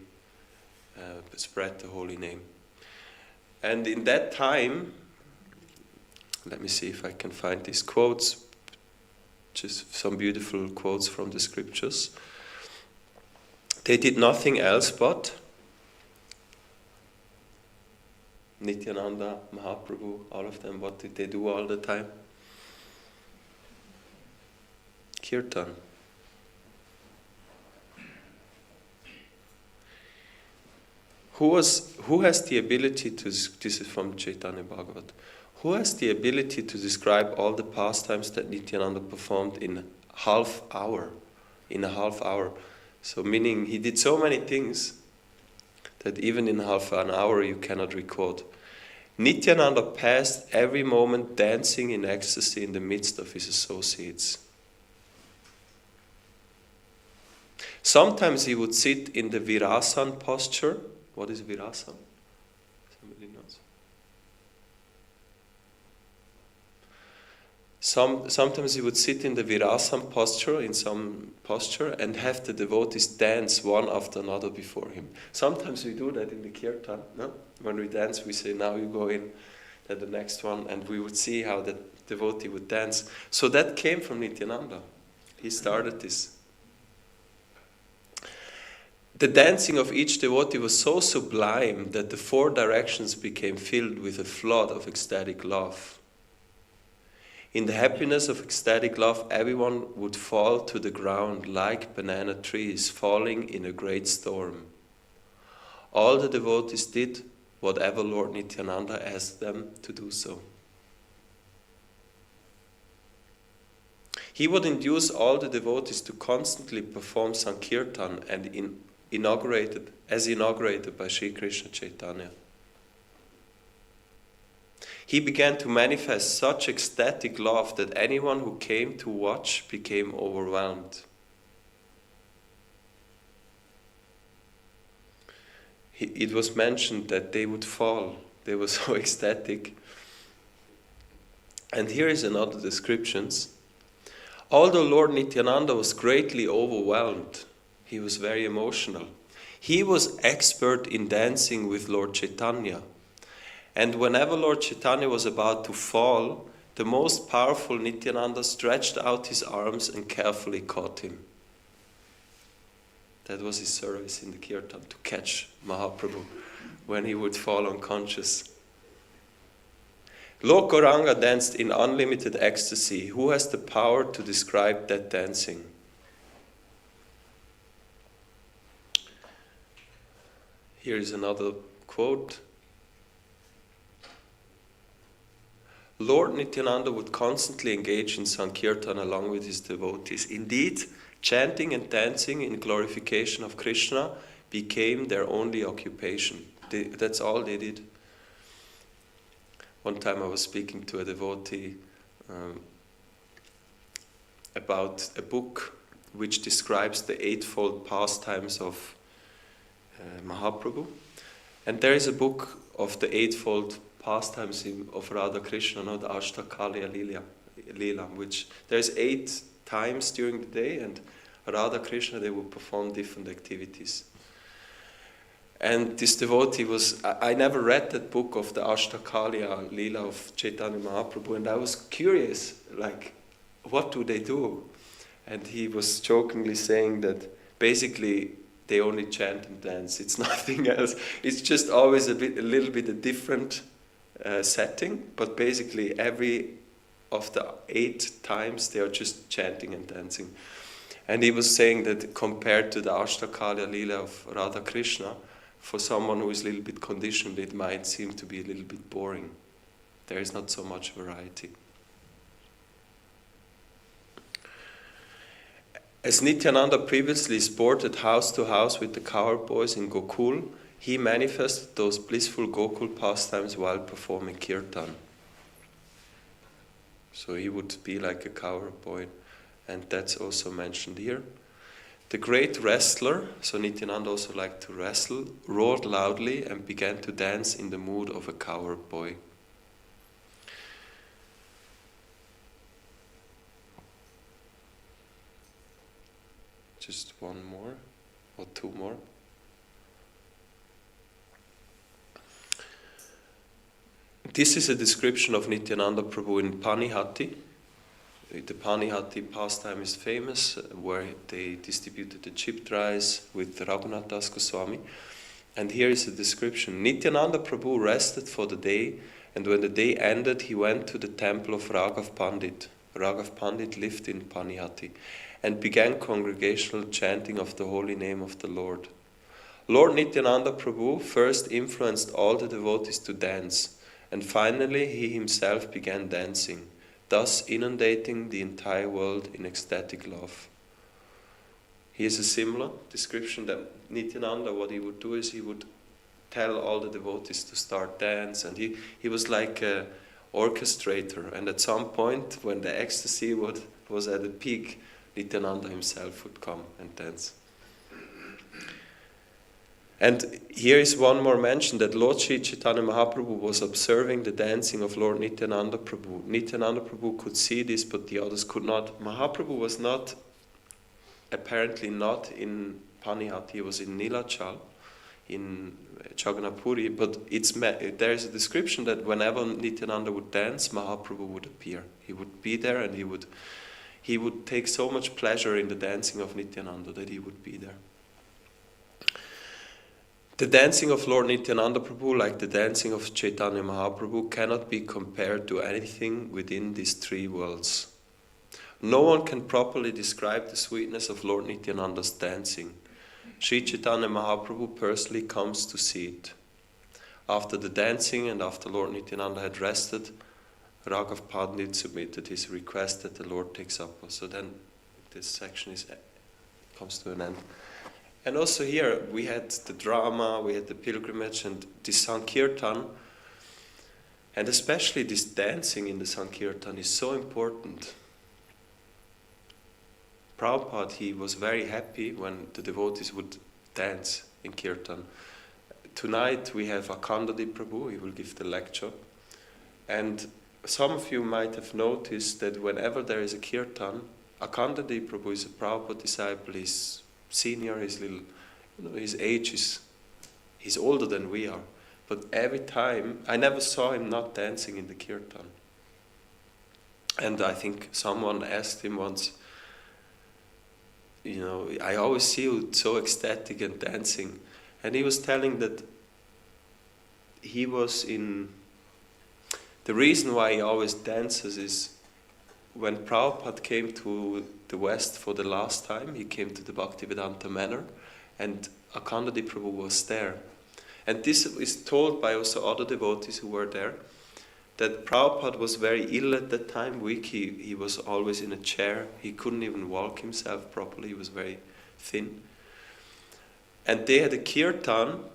spread the holy name. And in that time, let me see if I can find these quotes, just some beautiful quotes from the scriptures. They did nothing else but Nityananda, Mahaprabhu, all of them, what did they do all the time? Kirtan. Who has the ability to, this is from Chaitanya Bhagavat, who has the ability to describe all the pastimes that Nityananda performed in a half hour? So meaning he did so many things that even in half an hour you cannot record. Nityananda passed every moment dancing in ecstasy in the midst of his associates. Sometimes he would sit in the Virasan posture. What is Virasan? Somebody knows. Sometimes he would sit in the Virasan posture, in some posture, and have the devotees dance one after another before him. Sometimes we do that in the kirtan. No? When we dance, we say, now you go in, then the next one, and we would see how the devotee would dance. So that came from Nityananda. He started this. The dancing of each devotee was so sublime that the four directions became filled with a flood of ecstatic love. In the happiness of ecstatic love, everyone would fall to the ground like banana trees falling in a great storm. All the devotees did whatever Lord Nityananda asked them to do so. He would induce all the devotees to constantly perform Sankirtan and inaugurated by Sri Krishna Chaitanya. He began to manifest such ecstatic love that anyone who came to watch became overwhelmed. It was mentioned that they would fall. They were so ecstatic. And here is another description. Although Lord Nityananda was greatly overwhelmed, he was very emotional. He was expert in dancing with Lord Chaitanya. And whenever Lord Chaitanya was about to fall, the most powerful Nityananda stretched out his arms and carefully caught him. That was his service in the kirtan, to catch Mahaprabhu when he would fall unconscious. Lord Gauranga danced in unlimited ecstasy. Who has the power to describe that dancing? Here is another quote. Lord Nityananda would constantly engage in Sankirtan along with his devotees. Indeed, chanting and dancing in glorification of Krishna became their only occupation. That's all they did. One time I was speaking to a devotee about a book which describes the eightfold pastimes of Mahaprabhu. And there is a book of the eightfold pastimes of Radha Krishna, the Ashtakalya Leela, which there's 8 times during the day, and Radha Krishna, they would perform different activities. And this devotee I never read that book of the Ashtakalya Leela of Chaitanya Mahaprabhu, and I was curious, like, what do they do? And he was jokingly saying that basically they only chant and dance. It's nothing else. It's just always a little bit a different setting, but basically every of the 8 times they are just chanting and dancing. And he was saying that compared to the Ashtakalya Leela of Radha Krishna, for someone who is a little bit conditioned, it might seem to be a little bit boring. There is not so much variety. As Nityananda previously sported house to house with the cowherd boys in Gokul, he manifested those blissful Gokul pastimes while performing kirtan. So he would be like a cowherd boy, and that's also mentioned here. The great wrestler, so Nityananda also liked to wrestle, roared loudly and began to dance in the mood of a cowherd boy. Just one more, or 2 more. This is a description of Nityananda Prabhu in Panihati. The Panihati pastime is famous, where they distributed the chipped rice with Raghunath Das Goswami. And here is a description. Nityananda Prabhu rested for the day, and when the day ended, he went to the temple of Raghav Pandit. Raghav Pandit lived in Panihati, and began congregational chanting of the holy name of the Lord. Lord Nityananda Prabhu first influenced all the devotees to dance, and finally he himself began dancing, thus inundating the entire world in ecstatic love. Here's a similar description that Nityananda, what he would do is he would tell all the devotees to start dance, and he was like an orchestrator, and at some point when the ecstasy was at a peak, Nityananda himself would come and dance. And here is one more mention that Lord Sri Chaitanya Mahaprabhu was observing the dancing of Lord Nityananda Prabhu. Nityananda Prabhu could see this, but the others could not. Mahaprabhu was apparently not in Panihati, he was in Nilachal, in Jagannath-puri, but there is a description that whenever Nityananda would dance, Mahaprabhu would appear. He would be there, and he would take so much pleasure in the dancing of Nityananda that he would be there. The dancing of Lord Nityananda Prabhu, like the dancing of Chaitanya Mahaprabhu, cannot be compared to anything within these 3 worlds. No one can properly describe the sweetness of Lord Nityananda's dancing. Sri Chaitanya Mahaprabhu personally comes to see it. After the dancing and after Lord Nityananda had rested, Raghav Pandit submitted his request that the Lord takes up. So then this section comes to an end. And also here we had the drama, we had the pilgrimage, and the Sankirtan. And especially this dancing in the Sankirtan is so important. Prabhupada, he was very happy when the devotees would dance in Kirtan. Tonight we have Akandadi Prabhu, he will give the lecture. And some of you might have noticed that whenever there is a Kirtan, Akandadi Prabhu is a Prabhupada disciple, he's senior, his age he's older than we are. But every time, I never saw him not dancing in the Kirtan. And I think someone asked him once, I always see you so ecstatic and dancing. And he was telling that he was the reason why he always dances is when Prabhupada came to the West for the last time, he came to the Bhaktivedanta Manor, and Akandadi Prabhu was there. And this is told by also other devotees who were there, that Prabhupada was very ill at that time, weak. He was always in a chair. He couldn't even walk himself properly. He was very thin. And they had a kirtan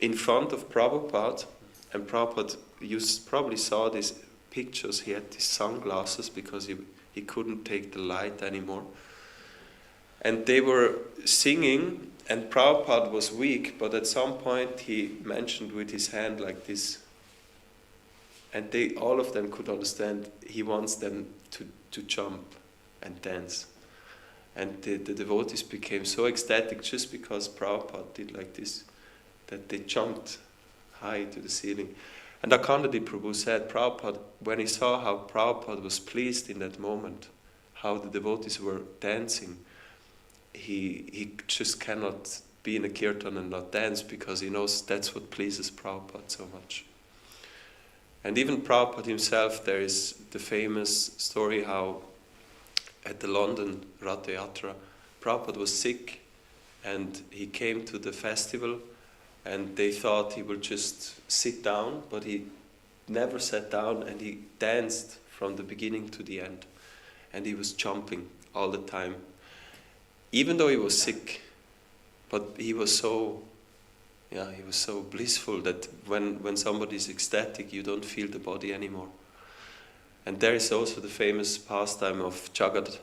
in front of Prabhupada, and Prabhupada, you probably saw these pictures. He had these sunglasses because he couldn't take the light anymore. And they were singing And Prabhupada was weak, but at some point he mentioned with his hand like this. And all of them could understand he wants them to jump and dance. And the devotees became so ecstatic just because Prabhupada did like this, that they jumped high to the ceiling. And Akhundadip Prabhu said, Prabhupada, when he saw how Prabhupada was pleased in that moment, how the devotees were dancing, he just cannot be in a kirtan and not dance, because he knows that's what pleases Prabhupada so much. And even Prabhupada himself, there is the famous story how at the London Ratha Yatra, Prabhupada was sick and he came to the festival and they thought he would just sit down, but he never sat down and he danced from the beginning to the end. And he was jumping all the time, even though he was sick. But he was so blissful that when somebody is ecstatic, you don't feel the body anymore. And there is also the famous pastime of Jagannath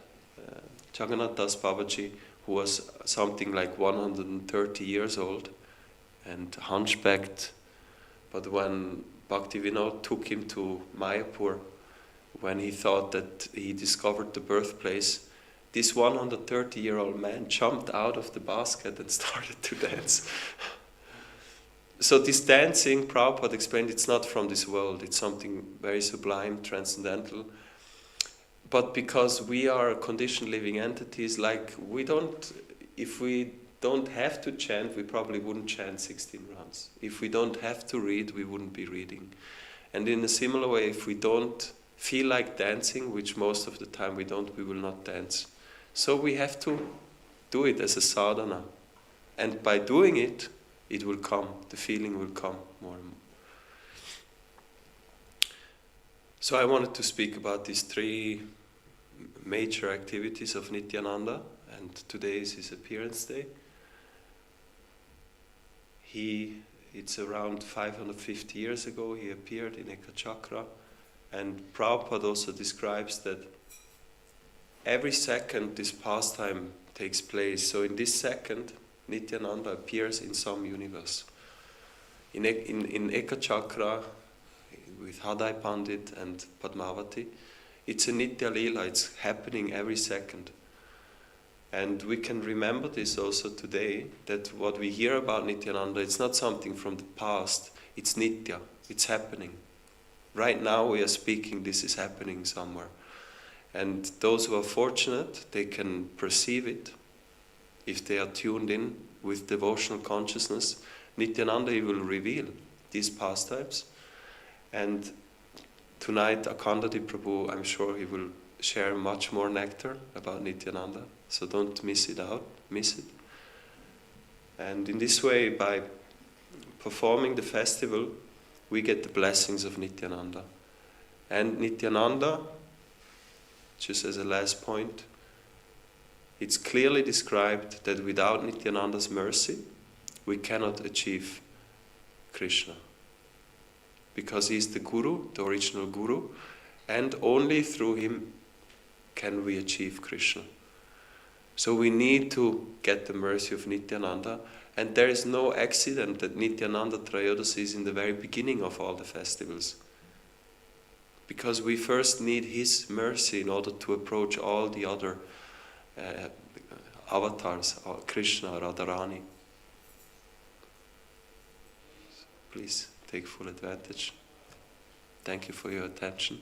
Das Babaji, who was something like 130 years old and hunchbacked. But when Bhaktivinoda took him to Mayapur, when he thought that he discovered the birthplace, this 130-year-old man jumped out of the basket and started to dance. So this dancing, Prabhupada explained, it's not from this world, it's something very sublime, transcendental. But because we are conditioned living entities, like if we don't have to chant, we probably wouldn't chant 16 rounds. If we don't have to read, we wouldn't be reading. And in a similar way, if we don't feel like dancing, which most of the time we don't, we will not dance. So we have to do it as a sadhana. And by doing it, it will come, the feeling will come more and more. So I wanted to speak about these three major activities of Nityananda, and today is his appearance day. It's around 550 years ago he appeared in Ekachakra, and Prabhupada also describes that every second this pastime takes place. So in this second, Nityananda appears in some universe. In Ekachakra, with Hadai Pandit and Padmavati, it's a Nitya Leela, it's happening every second. And we can remember this also today, that what we hear about Nityananda, it's not something from the past, it's Nitya, it's happening. Right now we are speaking, this is happening somewhere. And those who are fortunate, they can perceive it. If they are tuned in with devotional consciousness, Nityananda will reveal these pastimes. And tonight, Akhundadip Prabhu, I'm sure he will share much more nectar about Nityananda. So don't miss it. And in this way, by performing the festival, we get the blessings of Nityananda. And Nityananda, just as a last point, it's clearly described that without Nityananda's mercy, we cannot achieve Krishna. Because he is the Guru, the original Guru, and only through him can we achieve Krishna. So we need to get the mercy of Nityananda, and there is no accident that Nityananda Trayodasi is in the very beginning of all the festivals. Because we first need his mercy in order to approach all the other avatars, Krishna, Radharani. Please take full advantage. Thank you for your attention.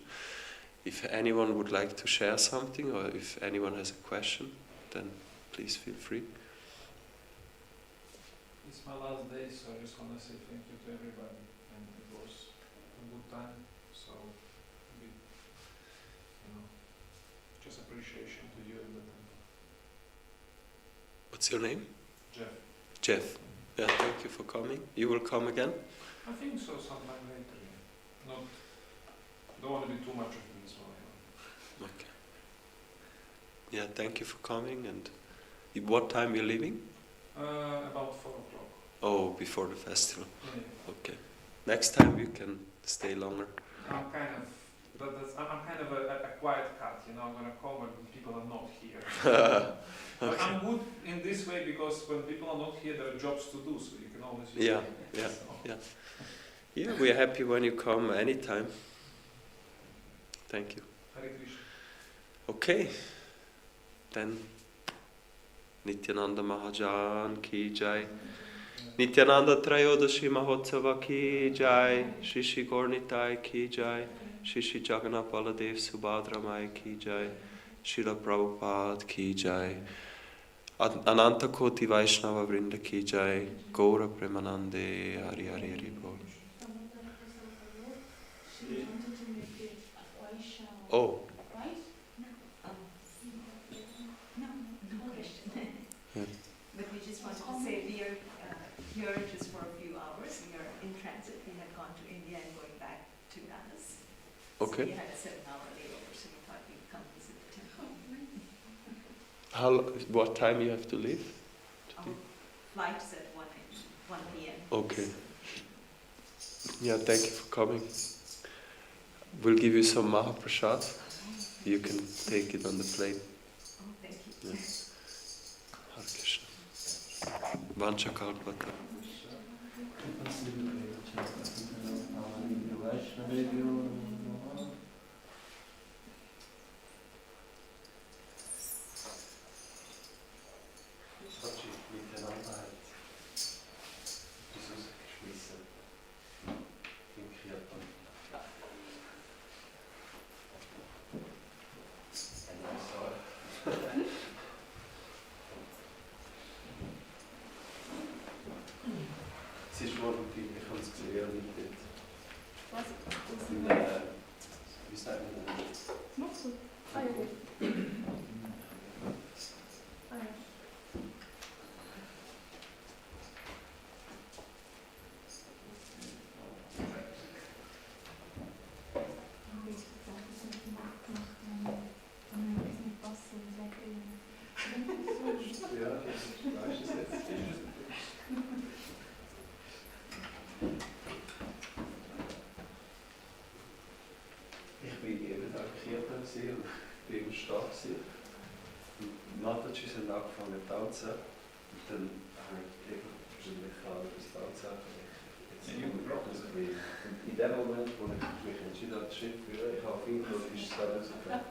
If anyone would like to share something, or if anyone has a question, then please feel free. It's my last day, so I just want to say thank you to everybody, and it was a good time. So, just appreciation to you and the temple. What's your name? Jeff. Jeff. Yeah, thank you for coming. You will come again? I think so, sometime later. Yeah. Don't want to be too much of me, so Okay. Yeah, thank you for coming. And what time you're leaving? about 4 o'clock. Oh, before the festival. Yeah. Okay. Next time you can stay longer. I'm kind of I'm kind of a quiet cat, you know. I'm gonna come when people are not here. But Okay. I'm good in this way because when people are not here, there are jobs to do, so you can always. Yeah, yeah, yeah. Yeah, we're happy when you come anytime. Thank you. Hare Krishna. Okay, then Nityananda Mahajan ki jai. Nityananda Trayodashi Mahotsava ki jai. Shri Shri Gaurnitai ki jai. Shri Shri Jagannath Baladev Subhadra Mai ki jai. Srila Prabhupada ki jai. Ananta Koti Vaishnava Vrinda ki jai. Gaura Premanande Hari Hari Hari Bol. She wanted to make it Vaishya. Oh, Right? No question. Yeah. But we just wanted to say we are here just for a few hours. We are in transit. We had gone to India and going back to Dallas. okay. So we had a 7-hour layover, so we thought we'd come visit the temple. What time you have to leave? Our flight is at 1 p.m. Okay. Yeah, thank you for coming. We'll give you some Mahaprasad. You can take it on the plane. Oh, thank you. Yeah. Hare Krishna. Vanchakalpata. Es ist morgen, ich habe es gesehen, nicht dort. Was? Wie sagt man das? Machst du? Ah, ja, gut. Ah, ja. Ja, ich weiß es jetzt. Ich bin jeden Tag Kirche und bin im Stall. Mataji sind angefangen zu tanzen. Und dann habe ich wahrscheinlich etwas tanzen. Und in dem Moment, wo ich mich entschieden habe, den Schritt zu führen, ich habe viel gehört, ist es dann rausgekommen.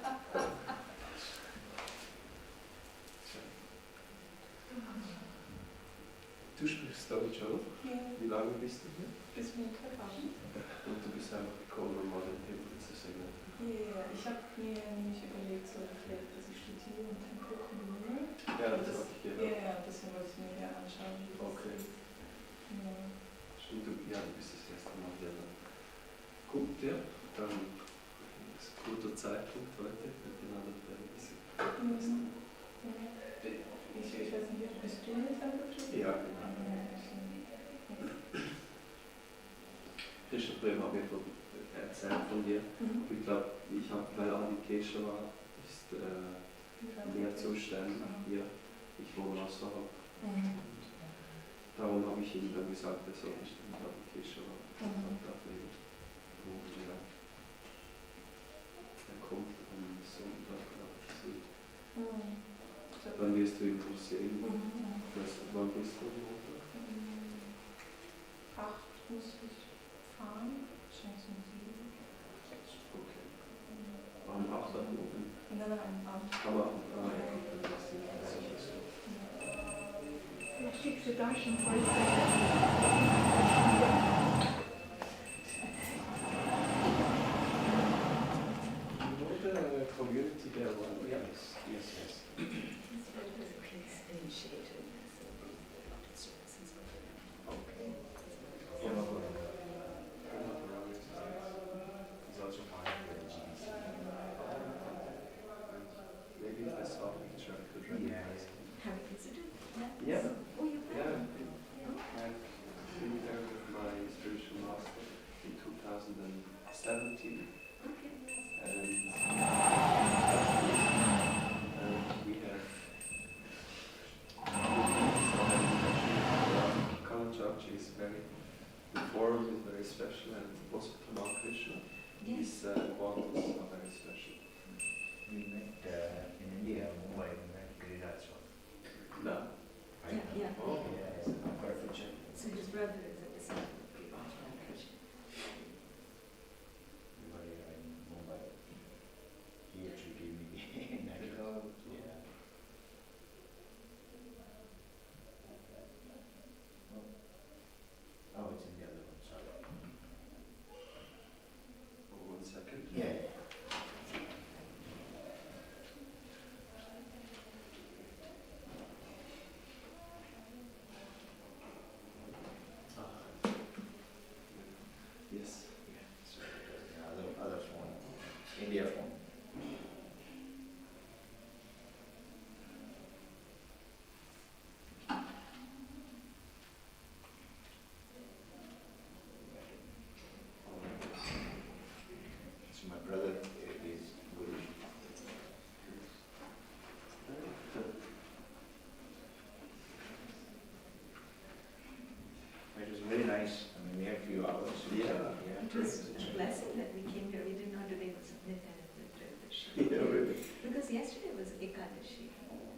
Du sprichst Deutsch, oder? Ja, Wie lange bist du hier? bis Montagabend. Und du bist einfach gekommen, um mal den Tempel zu singen. Ja, ich habe mir nämlich überlegt, so vielleicht, dass ich studiere und dann gucken will. Ja, das habe ich gehört. Ja, deswegen wollte ich mir ja anschauen, wie das Okay. ist. Ja. Stimmt, ja, du bist das erste Mal hier. Gut, ja, dann ist ein guter Zeitpunkt heute, miteinander zu Mhm. Ja. Ich weiß nicht, bist du jetzt einfach studiert? Ja, genau. Krishna Prem habe ich erzählt von dir. Mhm. Ich glaube, weil Adi Keshava ist Lehrzustand hier, ich wohne außerhalb. Mhm. Darum habe ich ihm dann gesagt, er soll nicht mit Adi Keshava Mhm. ablegen. Und ja, er kommt am Sonntag, glaube ich. Mhm. Dann wirst du ihn sehen. Mhm. Wann bist du am Montag? 8 muss ich fahren, wahrscheinlich um 7. Okay. Am 8. oben. Nein, am Abend. Aber dann ist es sicher so. Schickst du da schon heute? You know the community there, well, yes, yes, yes. Initiated. Okay. Yeah, but maybe that's how picture could recognize him. Have you visited that? Yeah. Oh, you Yeah, have? I've been there with my spiritual master in 2017, Okay. and we have Kalanchachi is very, the forum is very special, and also Tamal Krishna. Yes. These quarters are very special. We met in India, Mumbai, we met Giriraj Swami. No. Yeah, yeah. Oh. Yes, perfect job. So his brother is a disciple of Giriraj Maharaj. We were here in Mumbai. He actually gave me that. Yeah. Oh, it's in the other one, sorry. Oh, 1 second. Yeah. Yes. Yeah, so the other phone, India phone. So my brother is Guruji. It was very nice. I mean, we had a few hours. Yeah. It was a blessing that we came here. We didn't know today was Nityananda Trayadashi. Yeah, really. Because yesterday was Ekadashi.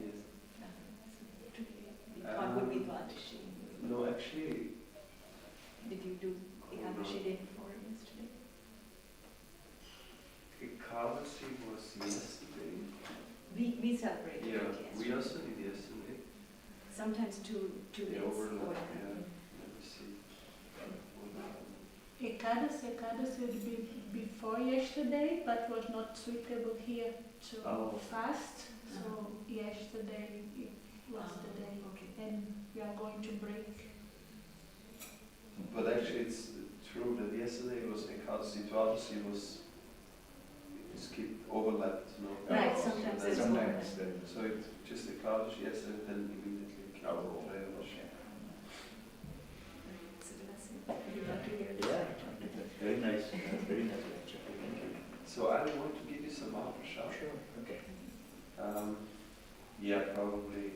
Yes. So today we thought would be Dwadashi. No, actually, Did you do Ekadashi day before yesterday? Ekadasi was yesterday. We celebrated Yeah, it yesterday. we also did yesterday. Sometimes two They days. overlap, overlap. yeah. Let me see. Ekadasi would be before yesterday, but was not suitable here to Oh. fast. So yesterday it was the day, Okay. and we are going to break. But actually, it's true that yesterday was Ekadasi, Dwadasi was skipped, overlapped, no? Right, sometimes it's Sometimes overlap. So it just Ekadashi yesterday, then immediately came Oh, Trayadashi. It's a blessing. We got to hear this. Yeah, very nice, very nice lecture. Thank you. So I want to give you some aftershock. Sure, okay. Yeah, probably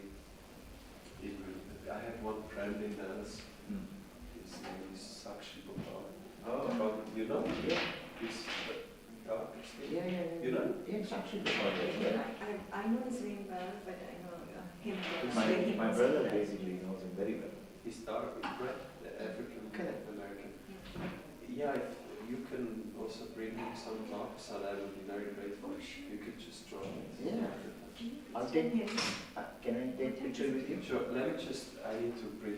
it will. I have one friend in us. His name is Sakshi Gopal. Oh, probably you know? Yeah, He's artist. yeah. You know? Yeah, it's actually the part as well. I know his name well, but I know him well. My brother basically knows him very well. He's dark, right? The African Correct. American. Yeah, if you can also bring him some talks, and I would be very grateful. Oh, sure. You could just draw it. Yeah. Can you I'll please tell take- me? Can I take picture with you? Sure, let me just, I need to bring